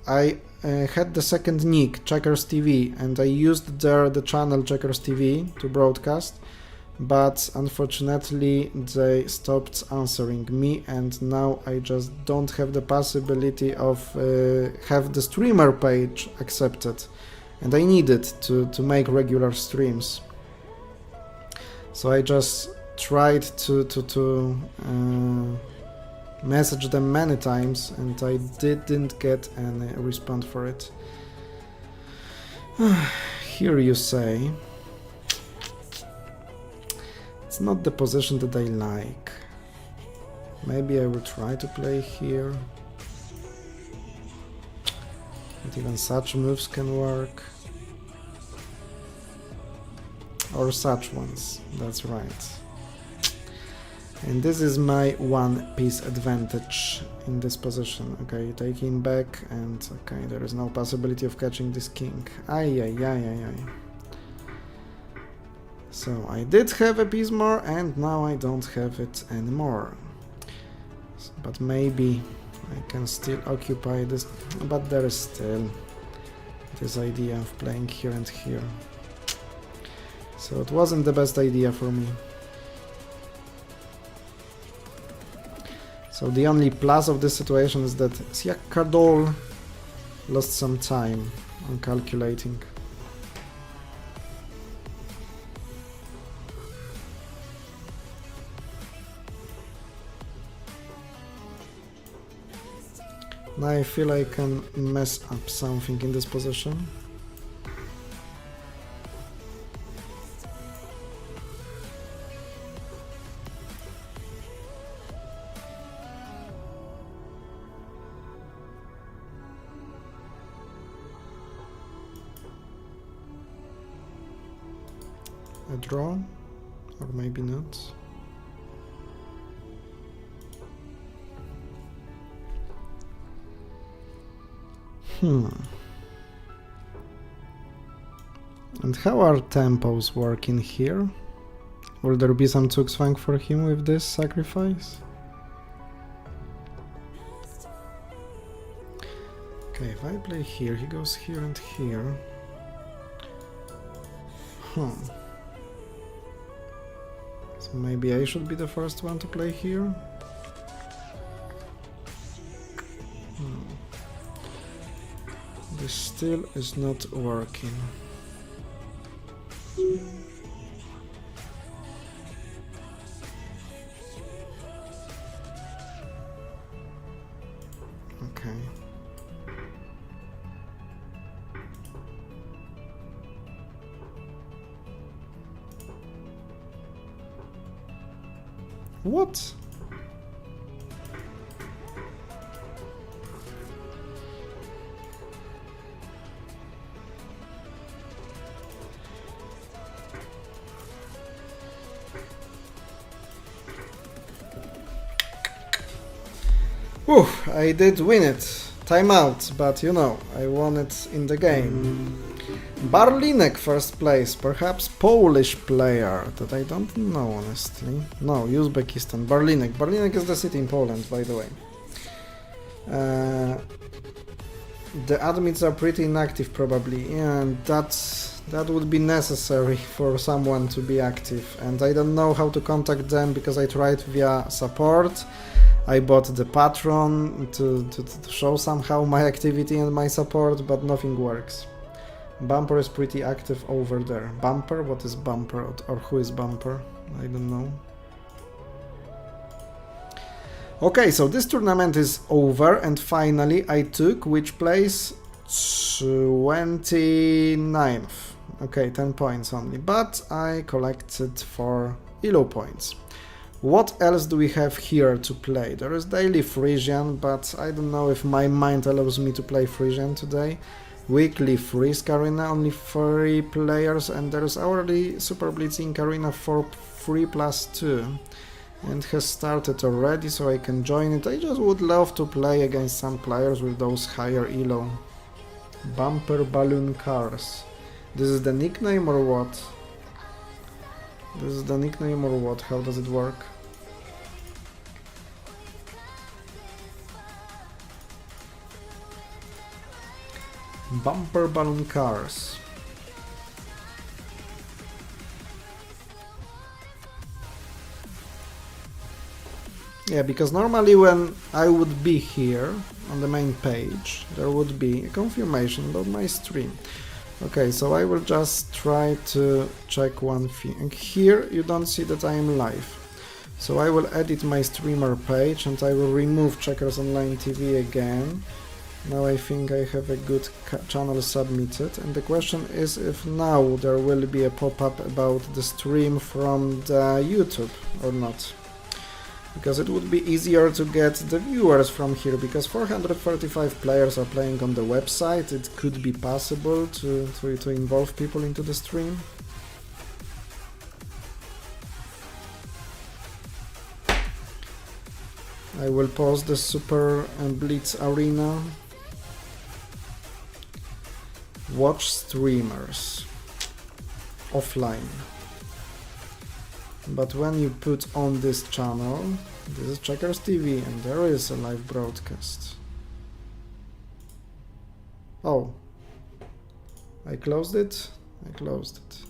I had the second nick, checkersTV, and I used there the channel checkersTV to broadcast. But unfortunately they stopped answering me, and now I just don't have the possibility of have the streamer page accepted, and I need it to make regular streams. So I just tried to message them many times, and I didn't get any response for it. Here you say. It's not the position that I like. Maybe I will try to play here. But even such moves can work. Or such ones, that's right. And this is my one-piece advantage in this position. Okay, taking back, and okay, there is no possibility of catching this king. Ay. So I did have a piece more, and now I don't have it anymore. But maybe I can still occupy this, but there is still this idea of playing here and here. So it wasn't the best idea for me. So the only plus of this situation is that Siak Kardol lost some time on calculating. Now I feel I can mess up something in this position. A draw, or maybe not. And how are tempos working here? Will there be some Zugzwang for him with this sacrifice? Okay, if I play here, he goes here and here. So maybe I should be the first one to play here. This still is not working. Okay. What? Whew, I did win it. Timeout, but you know, I won it in the game. Barlinek first place, perhaps Polish player that I don't know honestly. No, Uzbekistan. Barlinek. Barlinek is the city in Poland, by the way. The admins are pretty inactive probably, and that would be necessary for someone to be active. And I don't know how to contact them because I tried via support. I bought the patron to show somehow my activity and my support, but nothing works. Bumper is pretty active over there. Bumper? What is Bumper? Or who is Bumper? I don't know. Okay, so this tournament is over, and finally I took which place? 29th. Okay, 10 points only, but I collected 4 ELO points. What else do we have here to play? There is daily Frisian, but I don't know if my mind allows me to play Frisian today. Weekly Frisk Arena, only 3 players, and there is hourly Super Blitz Inc. Arena for 3+2. And has started already, so I can join it. I just would love to play against some players with those higher ELO. Bumper Balloon Cars. This is the nickname or what? This is the nickname or what? How does it work? Bumper Balloon Cars. Yeah, because normally when I would be here on the main page, there would be a confirmation about my stream. Okay, so I will just try to check one thing. And here you don't see that I am live. So I will edit my streamer page and I will remove Checkers Online TV again. Now I think I have a good channel submitted. And the question is if now there will be a pop-up about the stream from the YouTube or not. Because it would be easier to get the viewers from here, because 435 players are playing on the website. It could be possible to involve people into the stream. I will pause the Super Blitz Arena. Watch streamers offline. But when you put on this channel, this is checkersTV, and there is a live broadcast. Oh, I closed it? I closed it.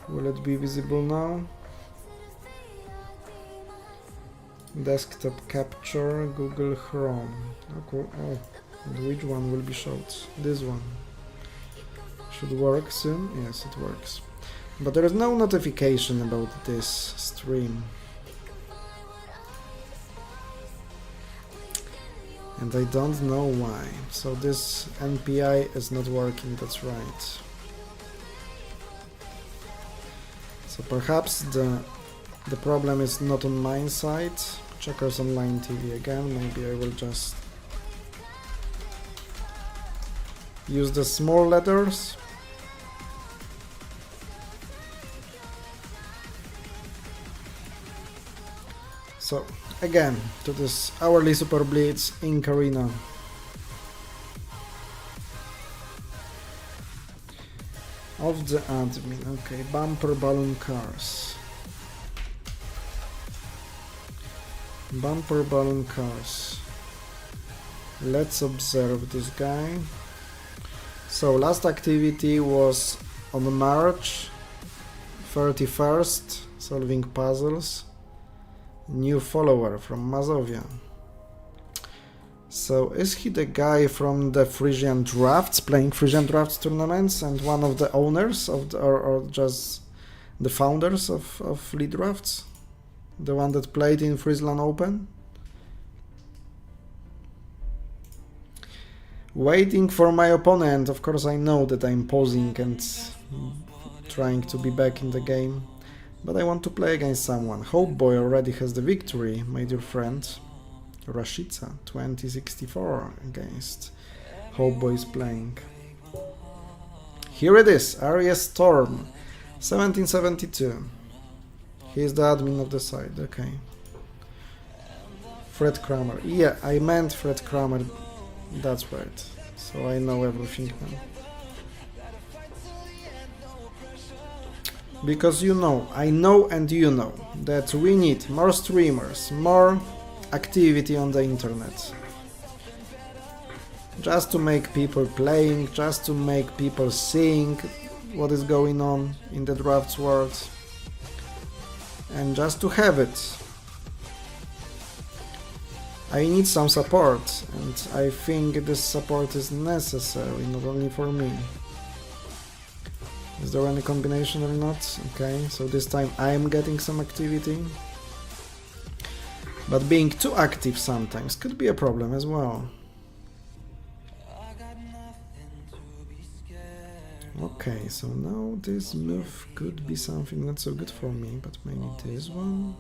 Will it be visible now? Desktop capture, Google Chrome. Okay. Oh. And which one will be showed? This one. Should work soon? Yes, it works. But there is no notification about this stream. And I don't know why. So this NPI is not working, that's right. So perhaps the problem is not on my side. Checkers Online TV again. Maybe I will just use the small letters. So again, to this hourly Super Blitz Inc. Arena. Of the admin. Okay, Bumper Balloon Cars. Bumper balloon cars. Let's observe this guy. So last activity was on March 31st, solving puzzles. New follower from Mazovia. So is he the guy from the Frisian Draughts, playing Frisian Draughts tournaments, and one of the owners of the, or just the founders of Lead Draughts? The one that played in Friesland Open? Waiting for my opponent. Of course I know that I'm pausing and trying to be back in the game, but I want to play against someone. Hope Boy already has the victory, my dear friend. Rashica 2064 against Hope Boy is playing. Here it is, Arias Storm 1772. He's the admin of the side, okay. Fred Kramer. Yeah, I meant Fred Kramer. That's right. So I know everything now. Because you know, I know and you know, that we need more streamers, more activity on the internet. Just to make people playing, just to make people seeing what is going on in the drafts world. And just to have it. I need some support, and I think this support is necessary, not only for me. Is there any combination or not? Okay, so this time I am getting some activity. But being too active sometimes could be a problem as well. Okay, so now this move could be something not so good for me, but maybe this one.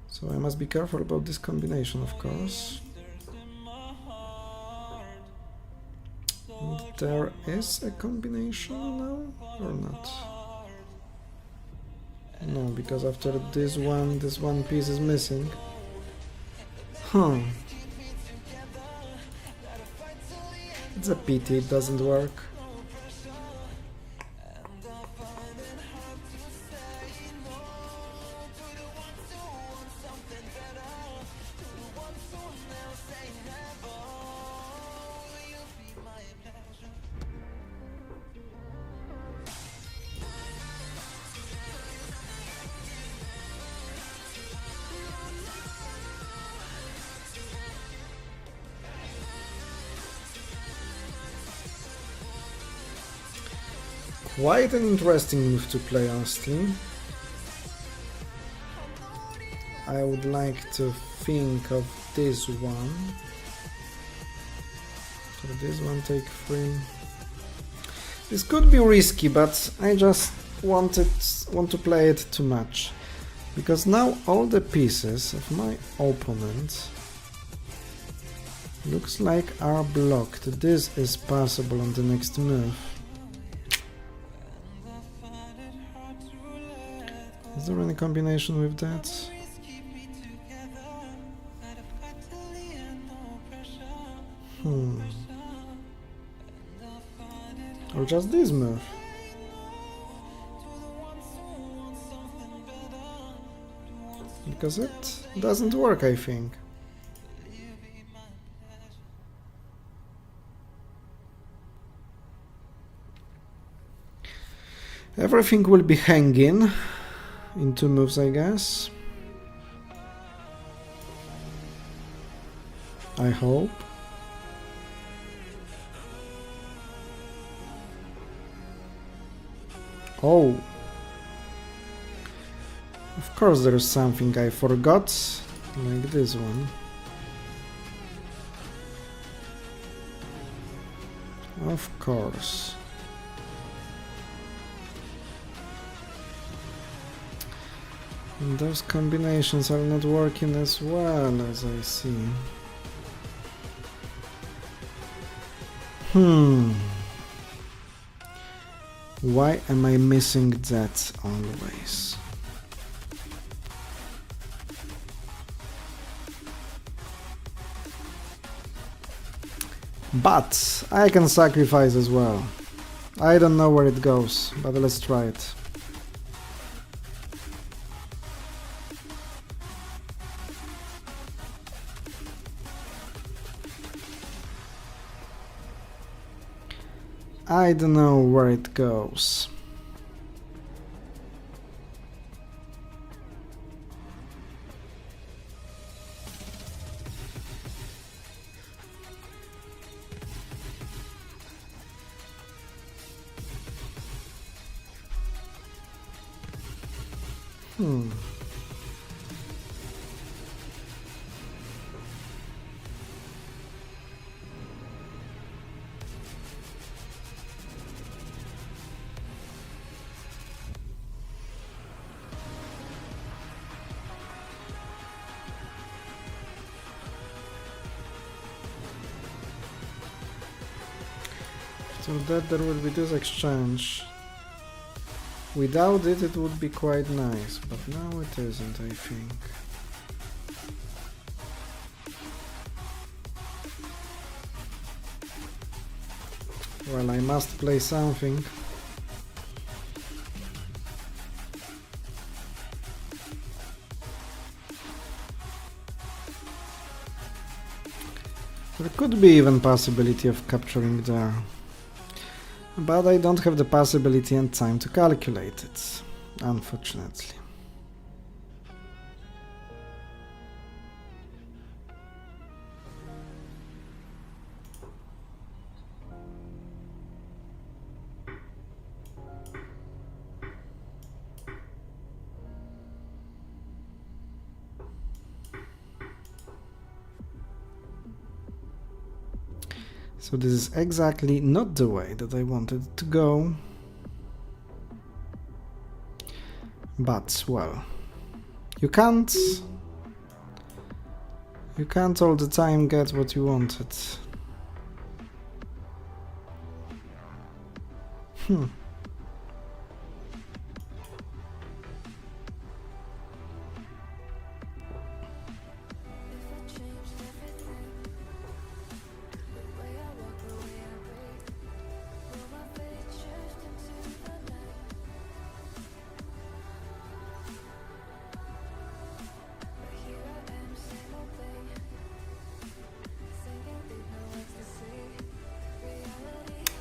So I must be careful about this combination, of course. And there is a combination now, or not? No, because after this one piece is missing. Huh. It's a pity it doesn't work. Quite an interesting move to play, honestly. I would like to think of this one. So this one take 3. This could be risky, but I just want to play it too much. Because now all the pieces of my opponent looks like are blocked. This is possible on the next move. Is there any combination with that? Or just this move? Because it doesn't work, I think. Everything will be hanging in 2 moves, I guess. I hope. Oh. Of course there is something I forgot, like this one. Of course. And those combinations are not working as well as I see. Why am I missing that always? But I can sacrifice as well. I don't know where it goes, but let's try it. I don't know where it goes. So that there will be this exchange. Without it, it would be quite nice, but now it isn't, I think. Well, I must play something. There could be even possibility of capturing there. But I don't have the possibility and time to calculate it, unfortunately. So this is exactly not the way that I wanted it to go. But, well, you can't all the time get what you wanted.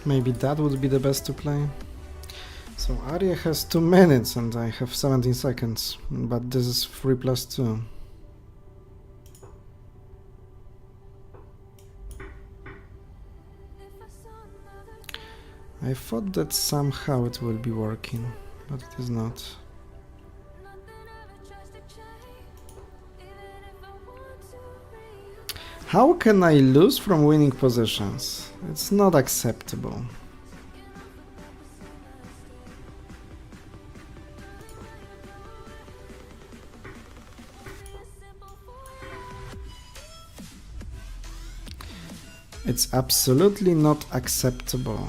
Maybe that would be the best to play. So Arya has 2 minutes and I have 17 seconds, but this is 3+2. I thought that somehow it will be working, but it is not. How can I lose from winning positions? It's not acceptable. It's absolutely not acceptable.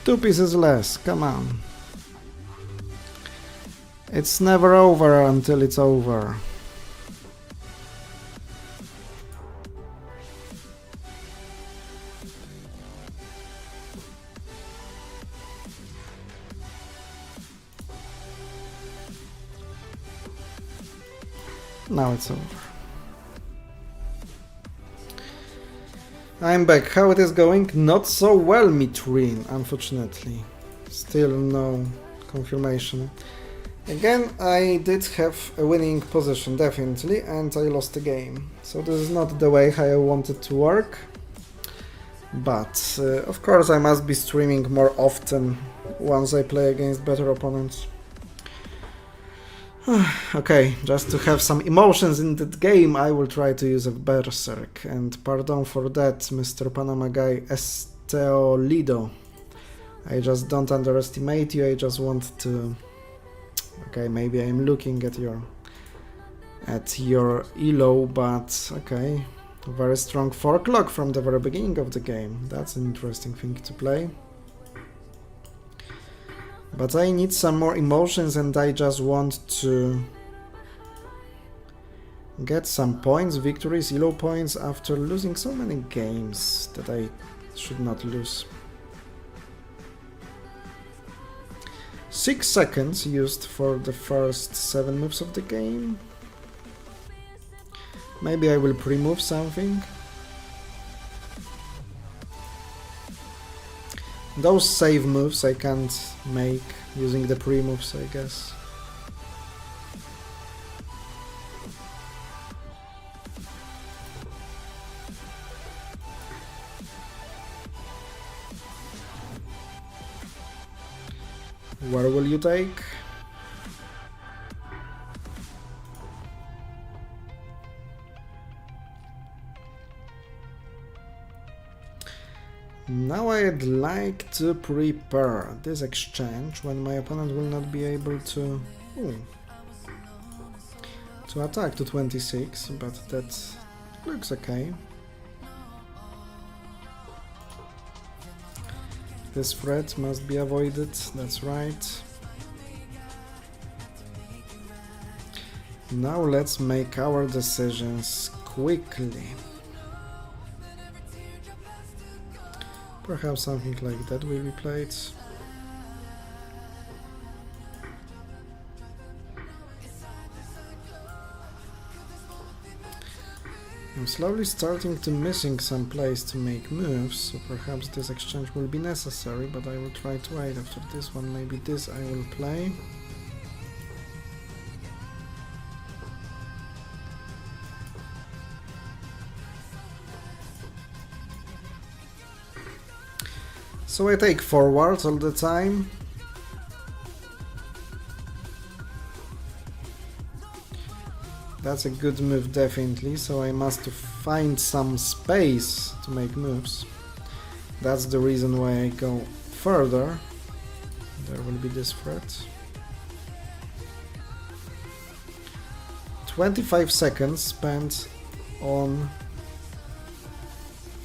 Two pieces less, come on. It's never over until it's over. Now it's over. I'm back. How it is going? Not so well, Mitrin, unfortunately. Still no confirmation. Again, I did have a winning position, definitely, and I lost the game. So this is not the way how I wanted to work. But, of course, I must be streaming more often once I play against better opponents. Okay, just to have some emotions in that game, I will try to use a Berserk. And pardon for that, Mr. Panama guy Esteolido. I just don't underestimate you, I just want to... Okay, maybe I'm looking at your elo, but okay. Very strong 4 o'clock from the very beginning of the game. That's an interesting thing to play. But I need some more emotions and I just want to get some points, victories, elo points after losing so many games that I should not lose. 6 seconds used for the first 7 moves of the game. Maybe I will pre-move something. Those save moves I can't make using the pre-moves, I guess. Where will you take? Now I'd like to prepare this exchange when my opponent will not be able to attack to 26, but that looks okay. This threat must be avoided, that's right. Now let's make our decisions quickly. Perhaps something like that will be played. I'm slowly starting to missing some place to make moves, so perhaps this exchange will be necessary, but I will try to wait after this one. Maybe this I will play. So I take forward all the time. That's a good move, definitely, so I must find some space to make moves. That's the reason why I go further. There will be this threat. 25 seconds spent on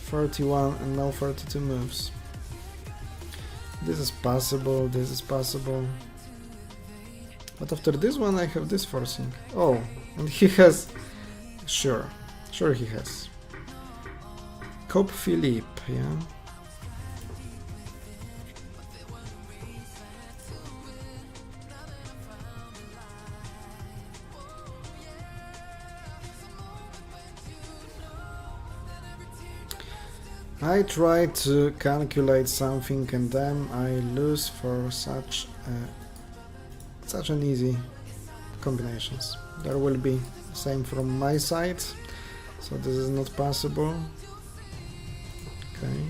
31 and now 32 moves. This is possible, this is possible. But after this one I have this forcing. Oh, and he has... Sure he has. Cope Philippe, yeah. I try to calculate something and then I lose for such an easy combinations. There will be same from my side, so this is not possible. Okay.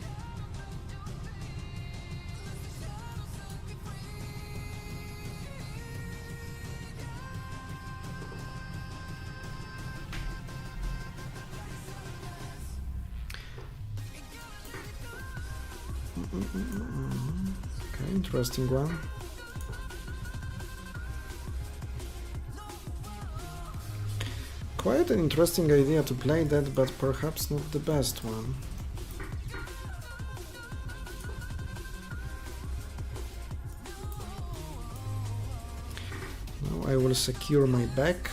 Okay, interesting one. Quite an interesting idea to play that, but perhaps not the best one. Now I will secure my back.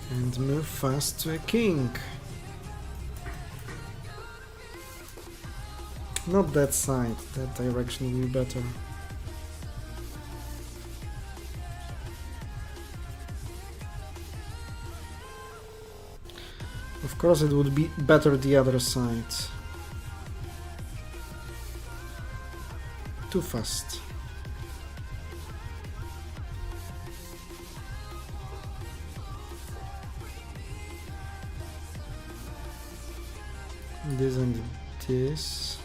And move fast to a king. Not that side, that direction will be better. Of course it would be better the other side. Too fast. This and this.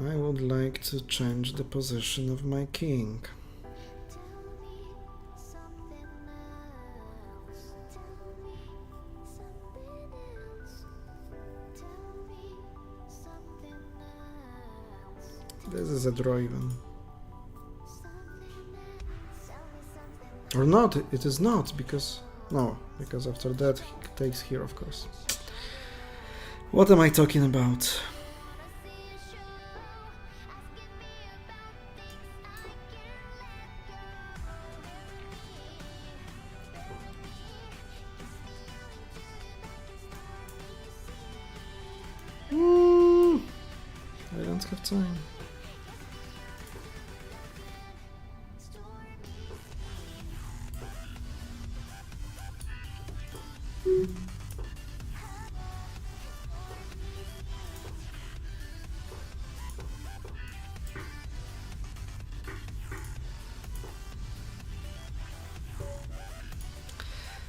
I would like to change the position of my king. This is a draw even. Or not, it is not, because... No, because after that he takes here, of course. What am I talking about? I don't have time.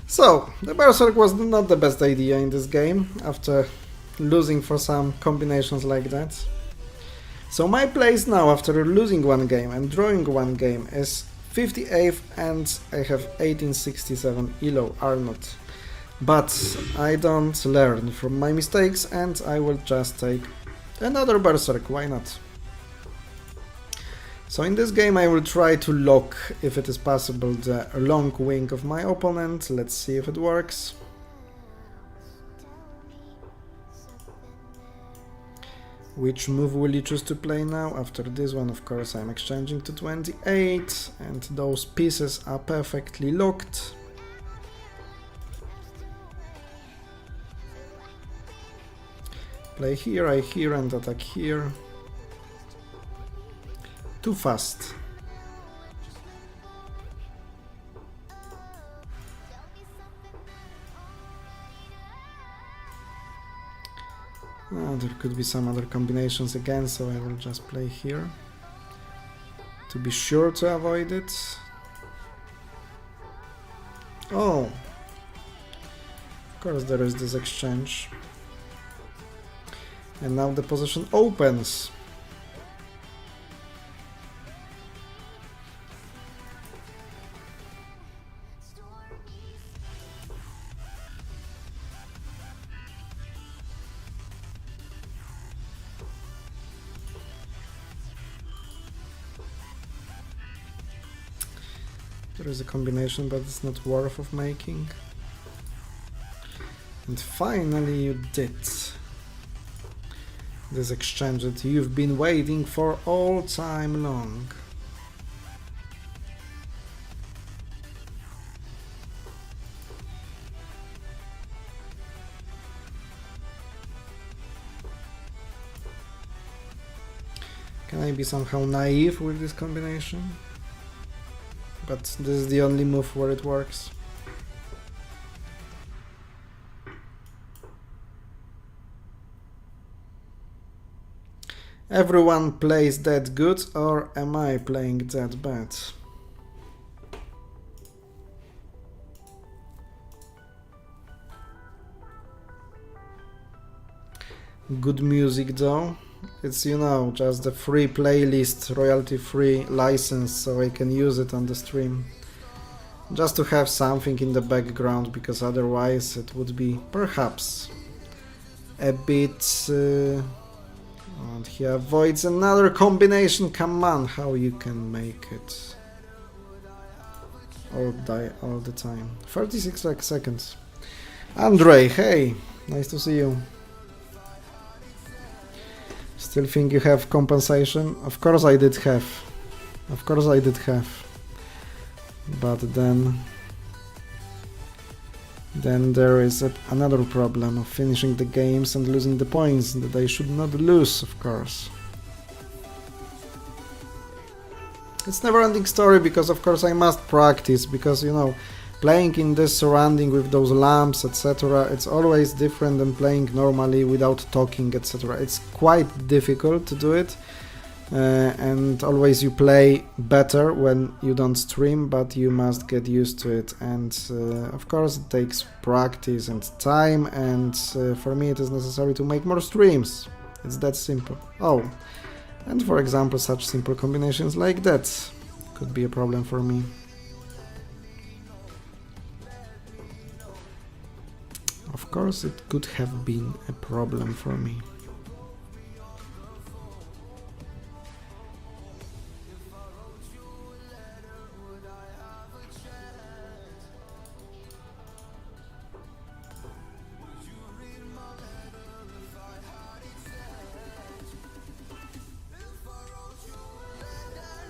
So, the Berserk was not the best idea in this game, after losing for some combinations like that. So my place now, after losing one game and drawing one game, is 58th, and I have 1867 elo Arnott. But I don't learn from my mistakes, and I will just take another Berserk, why not? So in this game I will try to lock, if it is possible, the long wing of my opponent. Let's see if it works. Which move will you choose to play now? After this one, of course, I'm exchanging to 28, and those pieces are perfectly locked. Play here, I here, and attack here. Too fast. There could be some other combinations again, so I will just play here to be sure to avoid it. Oh, of course there is this exchange. And now the position opens. There is a combination, but it's not worth of making. And finally you did this exchange that you've been waiting for all time long. Can I be somehow naive with this combination? But this is the only move where it works. Everyone plays that good, or am I playing that bad? Good music though. It's, you know, just the free playlist, royalty-free license, so I can use it on the stream. Just to have something in the background, because otherwise it would be perhaps a bit... and he avoids another combination. Come on, how you can make it all die all the time. 36 seconds. Andrei, hey, nice to see you. Still think you have compensation? Of course I did have. Of course I did have. But then there is another problem of finishing the games and losing the points that I should not lose, of course. It's never-ending story, because of course I must practice, because, you know, playing in this surrounding with those lamps, etc., it's always different than playing normally without talking, etc. It's quite difficult to do it, and always you play better when you don't stream, but you must get used to it, and of course it takes practice and time, and for me it is necessary to make more streams. It's that simple. Oh, and for example such simple combinations like that could be a problem for me. Of course it could have been a problem for me.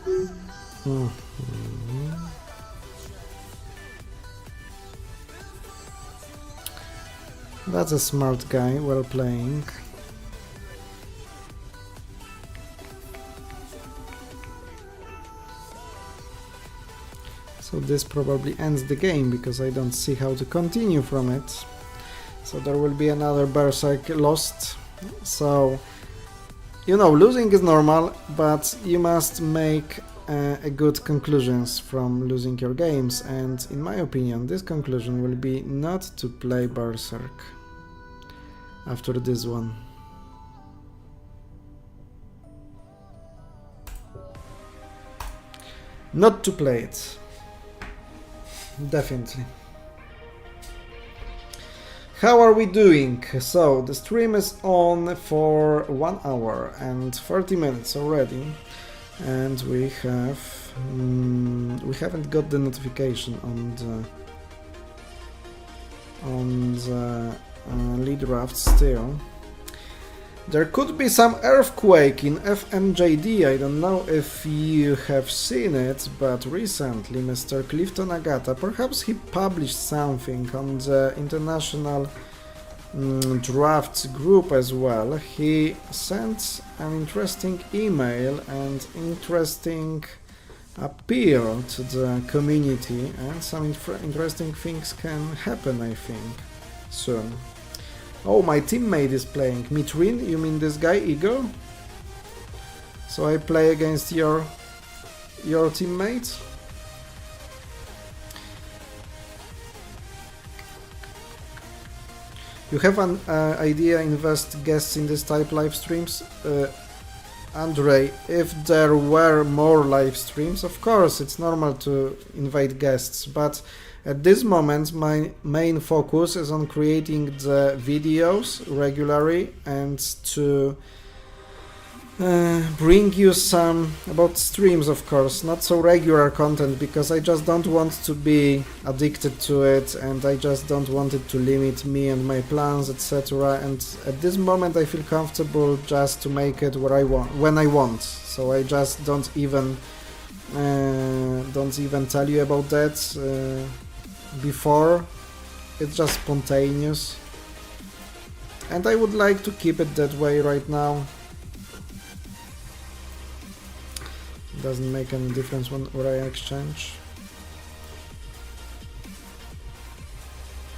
Mhm. That's a smart guy, well playing. So this probably ends the game, because I don't see how to continue from it. So there will be another Berserk lost. So, you know, losing is normal, but you must make a good conclusions from losing your games, and in my opinion this conclusion will be not to play Berserk after this one. Not to play it. Definitely. How are we doing? So the stream is on for 1 hour and 30 minutes already, and we haven't got the notification on the lead draft still. There could be some earthquake in FMJD. I don't know if you have seen it, but recently Mr. Clifton Agata, perhaps he published something on the international drafts group as well. He sent an interesting email and interesting appeal to the community, and some interesting things can happen, I think, soon. Oh, my teammate is playing. Mitrin, you mean this guy, Igor? So I play against your teammate? You have an idea, invest guests in this type live streams? Andre, if there were more live streams, of course, it's normal to invite guests, but at this moment my main focus is on creating the videos regularly and to bring you some about streams, of course, not so regular content, because I just don't want to be addicted to it, and I just don't want it to limit me and my plans, etc. And at this moment I feel comfortable just to make it where I want, when I want. So I just don't even tell you about that before. It's just spontaneous, and I would like to keep it that way right now. Doesn't make any difference where I exchange.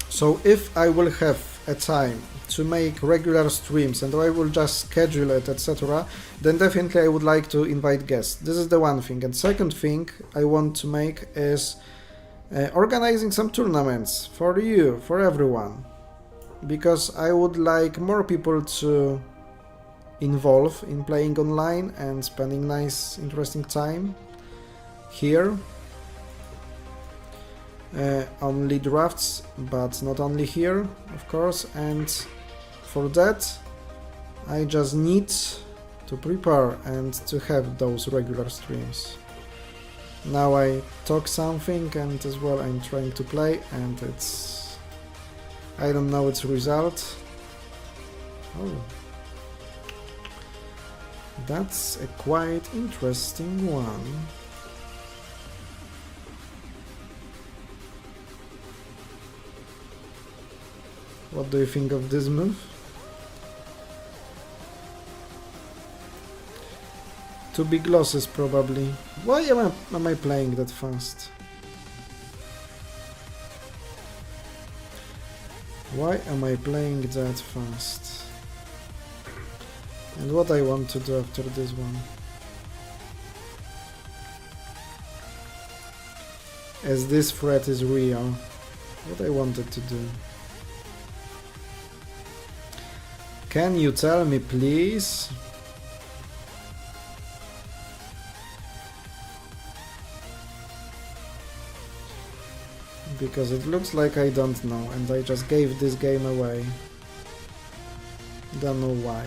So if I will have a time to make regular streams and I will just schedule it, etc., then definitely I would like to invite guests. This is the one thing. And second thing I want to make is organizing some tournaments for you, for everyone, because I would like more people to involve in playing online and spending nice, interesting time here on lead drafts, but not only here, of course. And for that I just need to prepare and to have those regular streams. Now I talk something, and as well I'm trying to play, and it's, I don't know its result. Oh, that's a quite interesting one. What do you think of this move? Two big losses probably. Why am I playing that fast? Why am I playing that fast? And what I want to do after this one? As this threat is real, what I wanted to do. Can you tell me, please? Because it looks like I don't know, and I just gave this game away. Don't know why.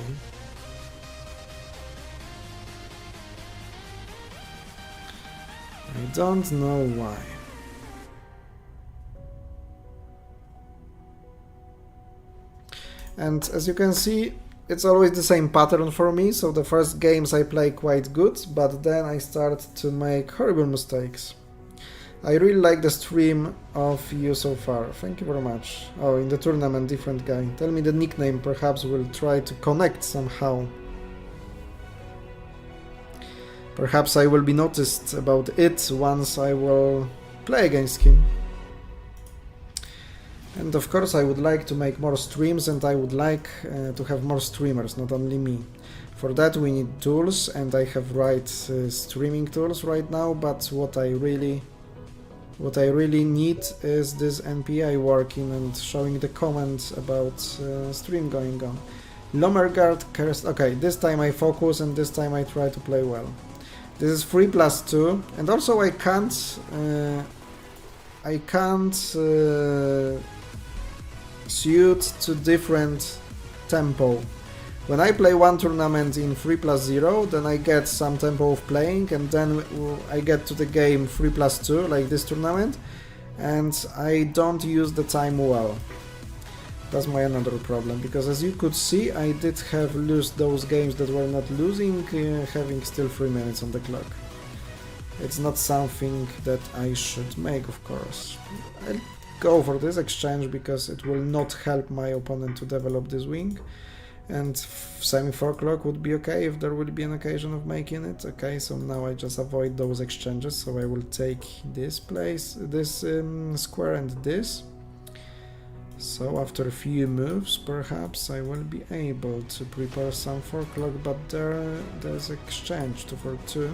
I don't know why. And as you can see, it's always the same pattern for me, so the first games I play quite good, but then I start to make horrible mistakes. I really like the stream of you so far. Thank you very much. Oh, in the tournament, different guy. Tell me the nickname, perhaps we'll try to connect somehow. Perhaps I will be noticed about it once I will play against him. And of course I would like to make more streams, and I would like to have more streamers, not only me. For that we need tools, and I have right streaming tools right now, but what I really need is this NPI working and showing the comments about stream going on. Lomergard, okay, this time I focus and this time I try to play well. This is 3+2, and also I can't suit to different tempo. When I play one tournament in 3+0, then I get some tempo of playing, and then I get to the game 3+2, like this tournament, and I don't use the time well. That's my another problem, because as you could see, I did have lost those games that were not losing, having still 3 minutes on the clock. It's not something that I should make, of course. I'll go for this exchange because it will not help my opponent to develop this wing, and semi 4 o'clock would be okay if there will be an occasion of making it. Okay, so now I just avoid those exchanges, so I will take this place, this square and this. So after a few moves, perhaps I will be able to prepare some 4 o'clock, but there's exchange 2 for 2.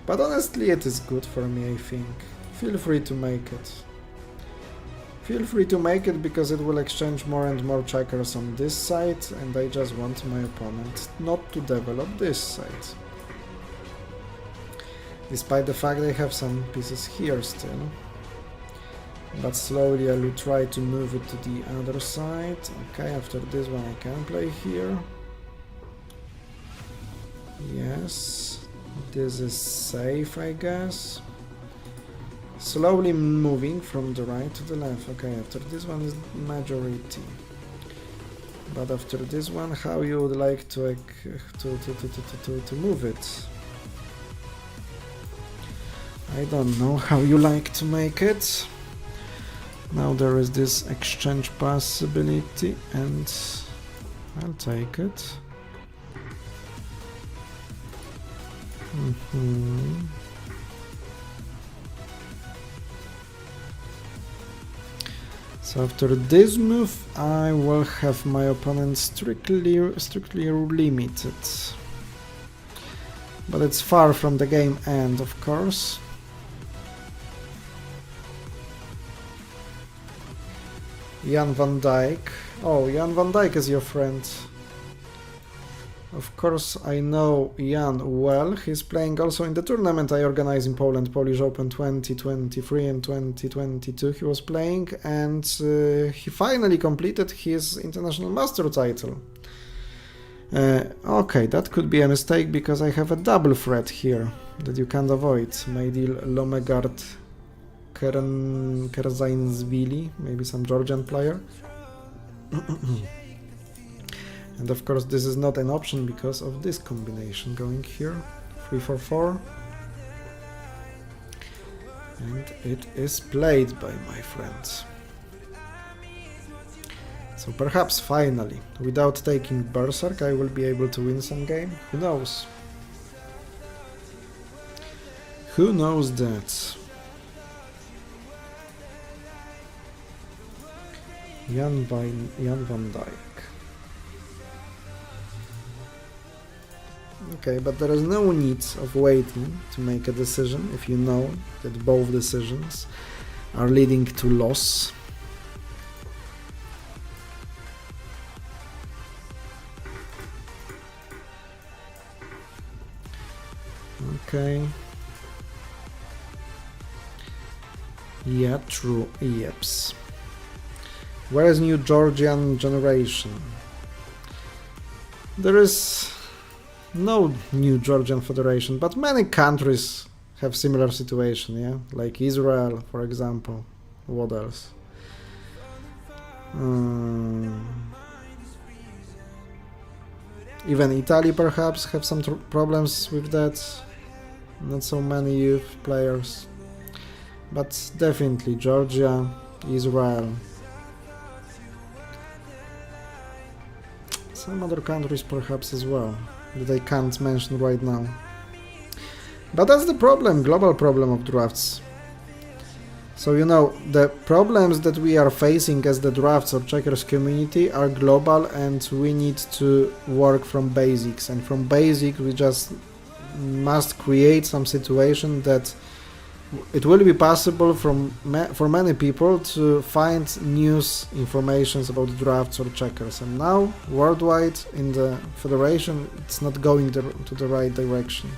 But honestly, it is good for me, I think. Feel free to make it. Feel free to make it because it will exchange more and more checkers on this side, and I just want my opponent not to develop this side. Despite the fact I have some pieces here still. But slowly I will try to move it to the other side. Okay, after this one I can play here. Yes, this is safe, I guess. Slowly moving from the right to the left. Okay, after this one is majority. But after this one, how you would like to move it? I don't know how you like to make it. Now there is this exchange possibility, and I'll take it. So after this move, I will have my opponent strictly limited. But it's far from the game end, of course. Jan van Dijk. Oh, Jan van Dijk is your friend. Of course, I know Jan well. He's playing also in the tournament I organized in Poland, Polish Open 2023 and 2022. He was playing, and he finally completed his international master title. Okay, that could be a mistake because I have a double threat here that you can't avoid. Maidil Lomegard Kerzainsvili, maybe some Georgian player. And of course this is not an option because of this combination going here. 3-4-4. And it is played by my friends. So perhaps finally, without taking Berserk, I will be able to win some game. Who knows? Who knows that? Jan van Dijk. Okay, but there is no need of waiting to make a decision if you know that both decisions are leading to loss. Okay. Yeah, true. Yeps. Where is new Georgian generation? There is no new Georgian federation, but many countries have similar situation, yeah? Like Israel, for example. What else? Even Italy perhaps have some problems with that. Not so many youth players. But definitely Georgia, Israel. Some other countries perhaps as well, that I can't mention right now. But that's the problem, global problem of drafts. So you know, the problems that we are facing as the drafts or checkers community are global, and we need to work from basics. And from basic we just must create some situation that it will be possible for many people to find news informations about drafts or checkers. And now worldwide in the federation it's not going to the right direction.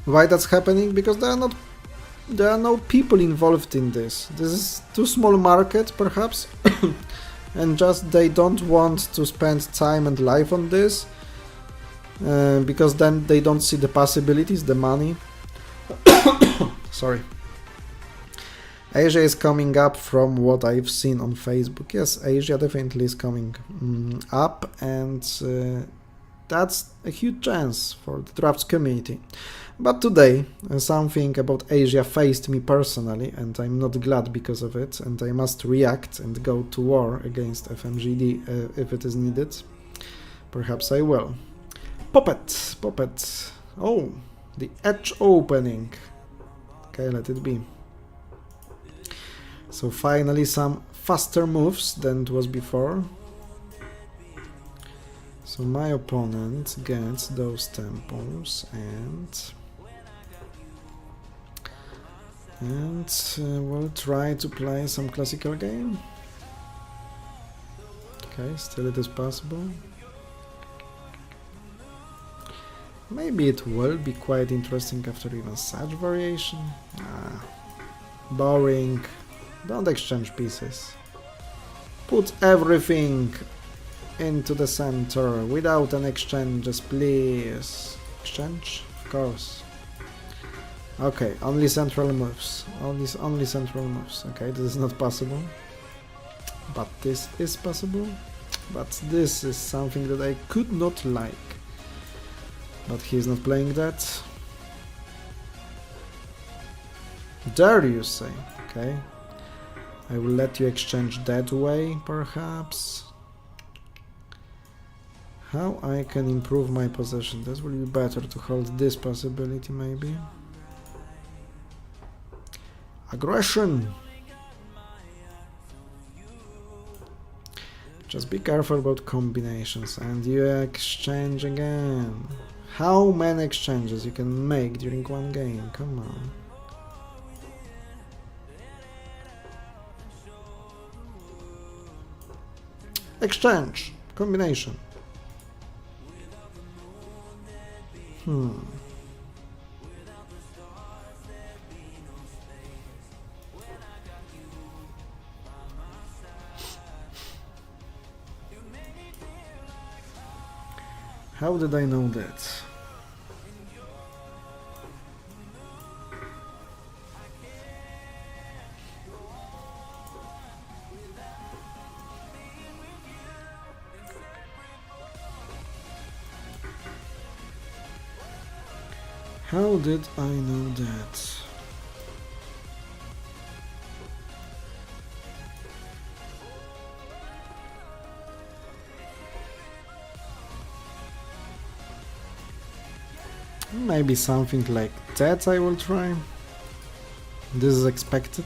Why that's happening? Because there are no people involved in this. This is too small market perhaps and just they don't want to spend time and life on this because then they don't see the possibilities, the money. Sorry. Asia is coming up from what I've seen on Facebook. Yes, Asia definitely is coming up, and that's a huge chance for the drafts community. But today, something about Asia faced me personally, and I'm not glad because of it, and I must react and go to war against FMJD if it is needed. Perhaps I will. Puppet. Oh, the edge opening. Okay, let it be. So finally some faster moves than it was before. So my opponent gets those tempos and we'll try to play some classical game. Okay, still it is possible. Maybe it will be quite interesting after even such variation. Boring. Don't exchange pieces. Put everything into the center without an exchanges, please. Exchange? Of course. Okay, only central moves. Only central moves. Okay, this is not possible. But this is possible. But this is something that I could not like. But he's not playing that. Dare you say? Okay. I will let you exchange that way, perhaps. How I can improve my position? This will be better to hold this possibility, maybe. Aggression! Just be careful about combinations, and you exchange again. How many exchanges you can make during one game? Come on. Exchange. Combination. How did I know that? How did I know that? Maybe something like that I will try. This is expected.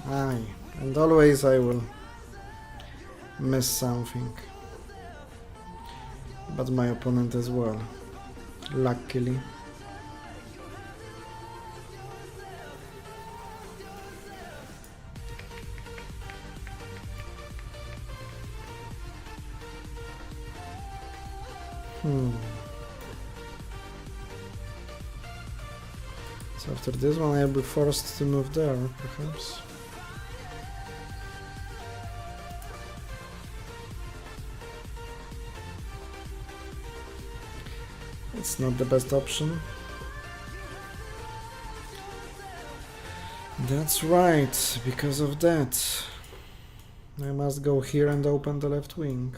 Aye, and always I will miss something. But my opponent as well, luckily. So after this one I'll be forced to move there, perhaps. It's not the best option. That's right, because of that I must go here and open the left wing.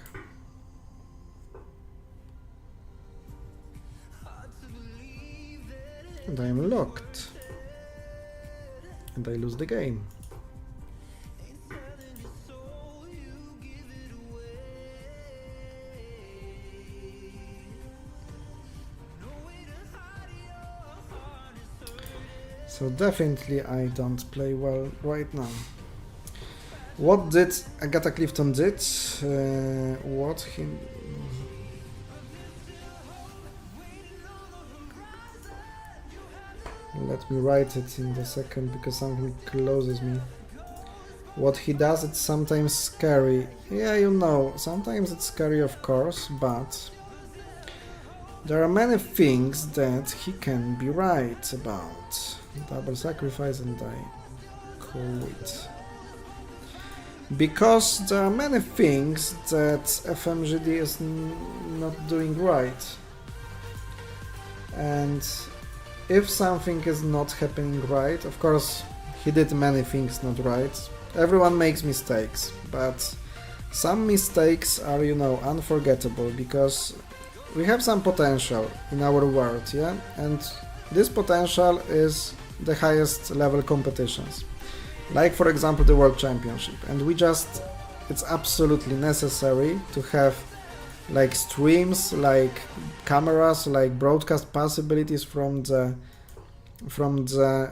And I am locked. And I lose the game. So definitely I don't play well right now. What did Agatha Clifton did? What he... Let me write it in the second because something closes me. What he does, it's sometimes scary. Yeah, you know, sometimes it's scary, of course, but there are many things that he can be right about. Double sacrifice and I quit. Because there are many things that FMJD is not doing right. And if something is not happening right, of course he did many things not right. Everyone makes mistakes, but some mistakes are, you know, unforgettable because we have some potential in our world, yeah? And this potential is the highest level competitions. Like for example the World Championship. And we just, it's absolutely necessary to have like streams, like cameras, like broadcast possibilities from the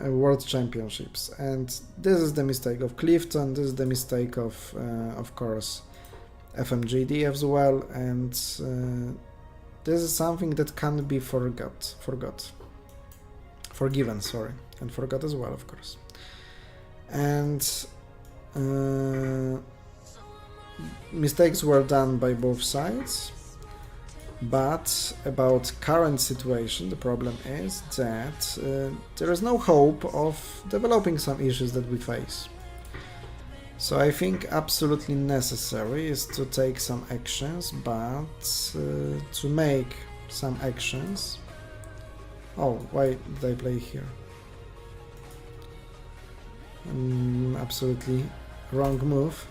World Championships. And this is the mistake of Clifton, this is the mistake of course FMJD as well, and this is something that can't be forgiven, sorry, and forgot as well, of course. And mistakes were done by both sides, but about current situation the problem is that there is no hope of developing some issues that we face. So I think absolutely necessary is to take some actions, but to make some actions. Oh, why did I play here? Absolutely wrong move.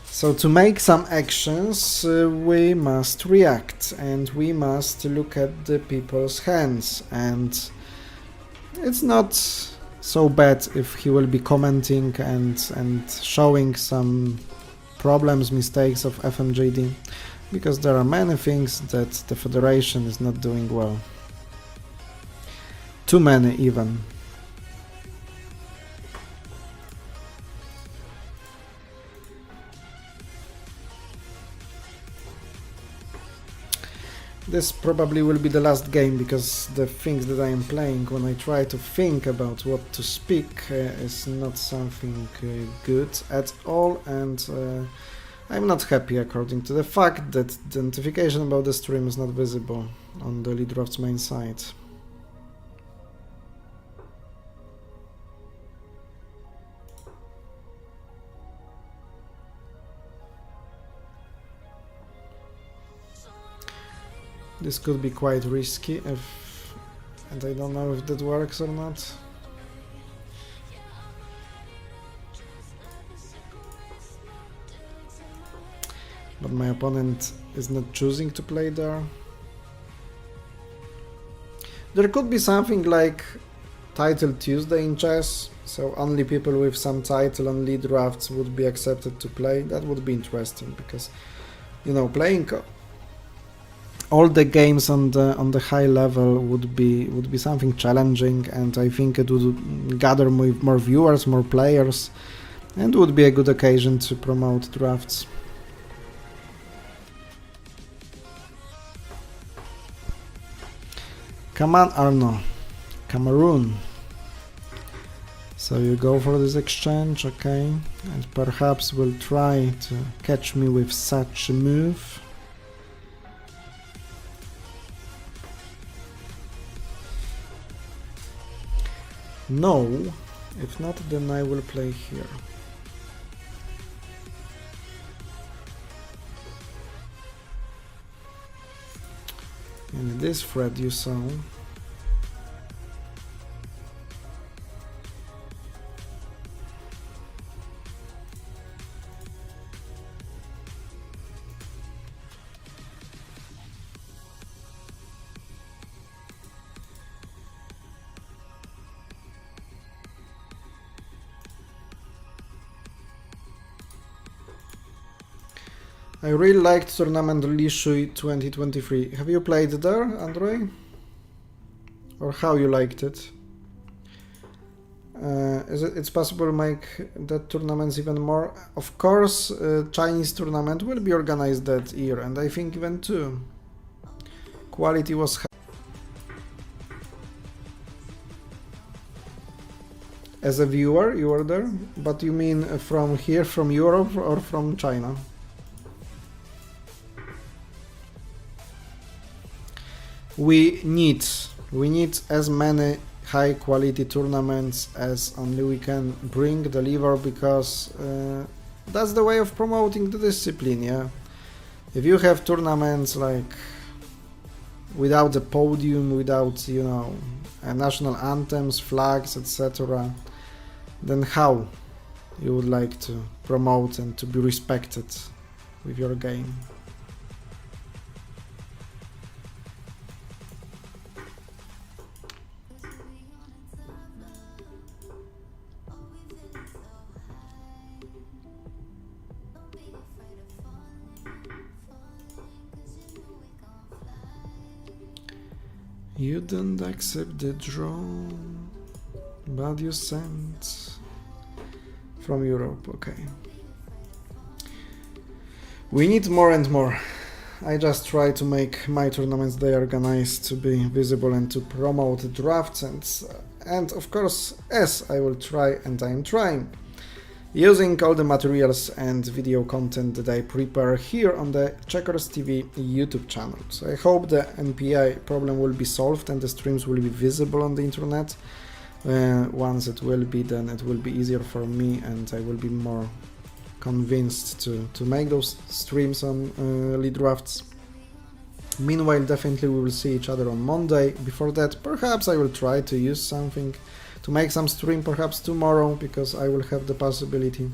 So to make some actions we must react and we must look at the people's hands, and it's not so bad if he will be commenting and showing some problems, mistakes of FMJD, because there are many things that the Federation is not doing well. Too many even. This probably will be the last game, because the things that I am playing, when I try to think about what to speak, is not something good at all, and I'm not happy according to the fact that the notification about the stream is not visible on the draughts main site. This could be quite risky and I don't know if that works or not. But my opponent is not choosing to play there. There could be something like Title Tuesday in chess, so only people with some title on lead drafts would be accepted to play. That would be interesting, because, you know, playing all the games on the high level would be something challenging, and I think it would gather more viewers, more players, and would be a good occasion to promote drafts. Come on, Arno. Cameroon. So you go for this exchange, okay, and perhaps will try to catch me with such a move. No. If not, then I will play here. And this thread you saw. I really liked tournament Lishui 2023. Have you played there, Andrei? Or how you liked it? It's possible to make that tournaments even more? Of course, Chinese tournament will be organized that year, and I think even two. Quality was high. As a viewer, you were there? But you mean from here, from Europe, or from China? We need as many high quality tournaments as only we can deliver, because that's the way of promoting the discipline, yeah. If you have tournaments like without the podium, without, you know, national anthems, flags, etc., then how you would like to promote and to be respected with your game? You didn't accept the draw, but you sent from Europe, okay. We need more and more. I just try to make my tournaments they organized to be visible and to promote the drafts, and of course, as I will try, and I am trying, using all the materials and video content that I prepare here on the checkersTV YouTube channel. So I hope the NPI problem will be solved and the streams will be visible on the internet. Once it will be, then it will be easier for me, and I will be more convinced to make those streams on lead drafts. Meanwhile, definitely we will see each other on Monday. Before that, perhaps I will try to use something to make some stream, perhaps tomorrow, because I will have the possibility.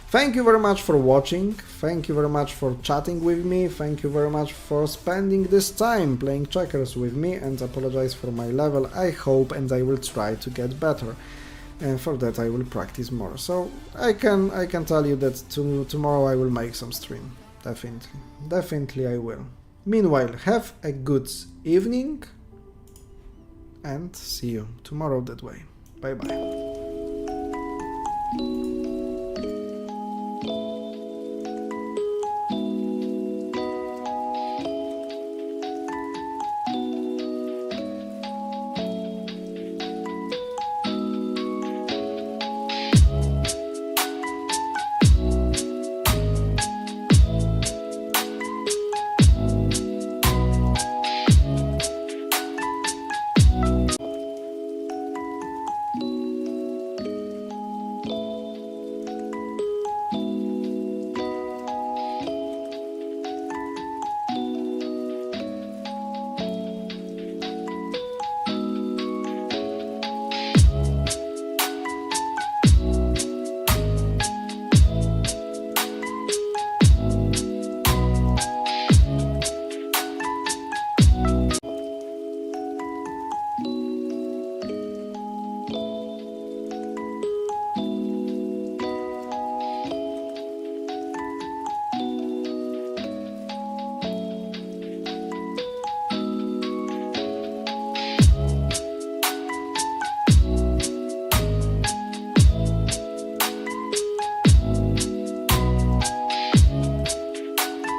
Thank you very much for watching, thank you very much for chatting with me, thank you very much for spending this time playing checkers with me, and apologize for my level. I hope and I will try to get better, and for that I will practice more. So I can tell you that tomorrow I will make some stream, definitely I will. Meanwhile, have a good evening and see you tomorrow that way. Bye bye.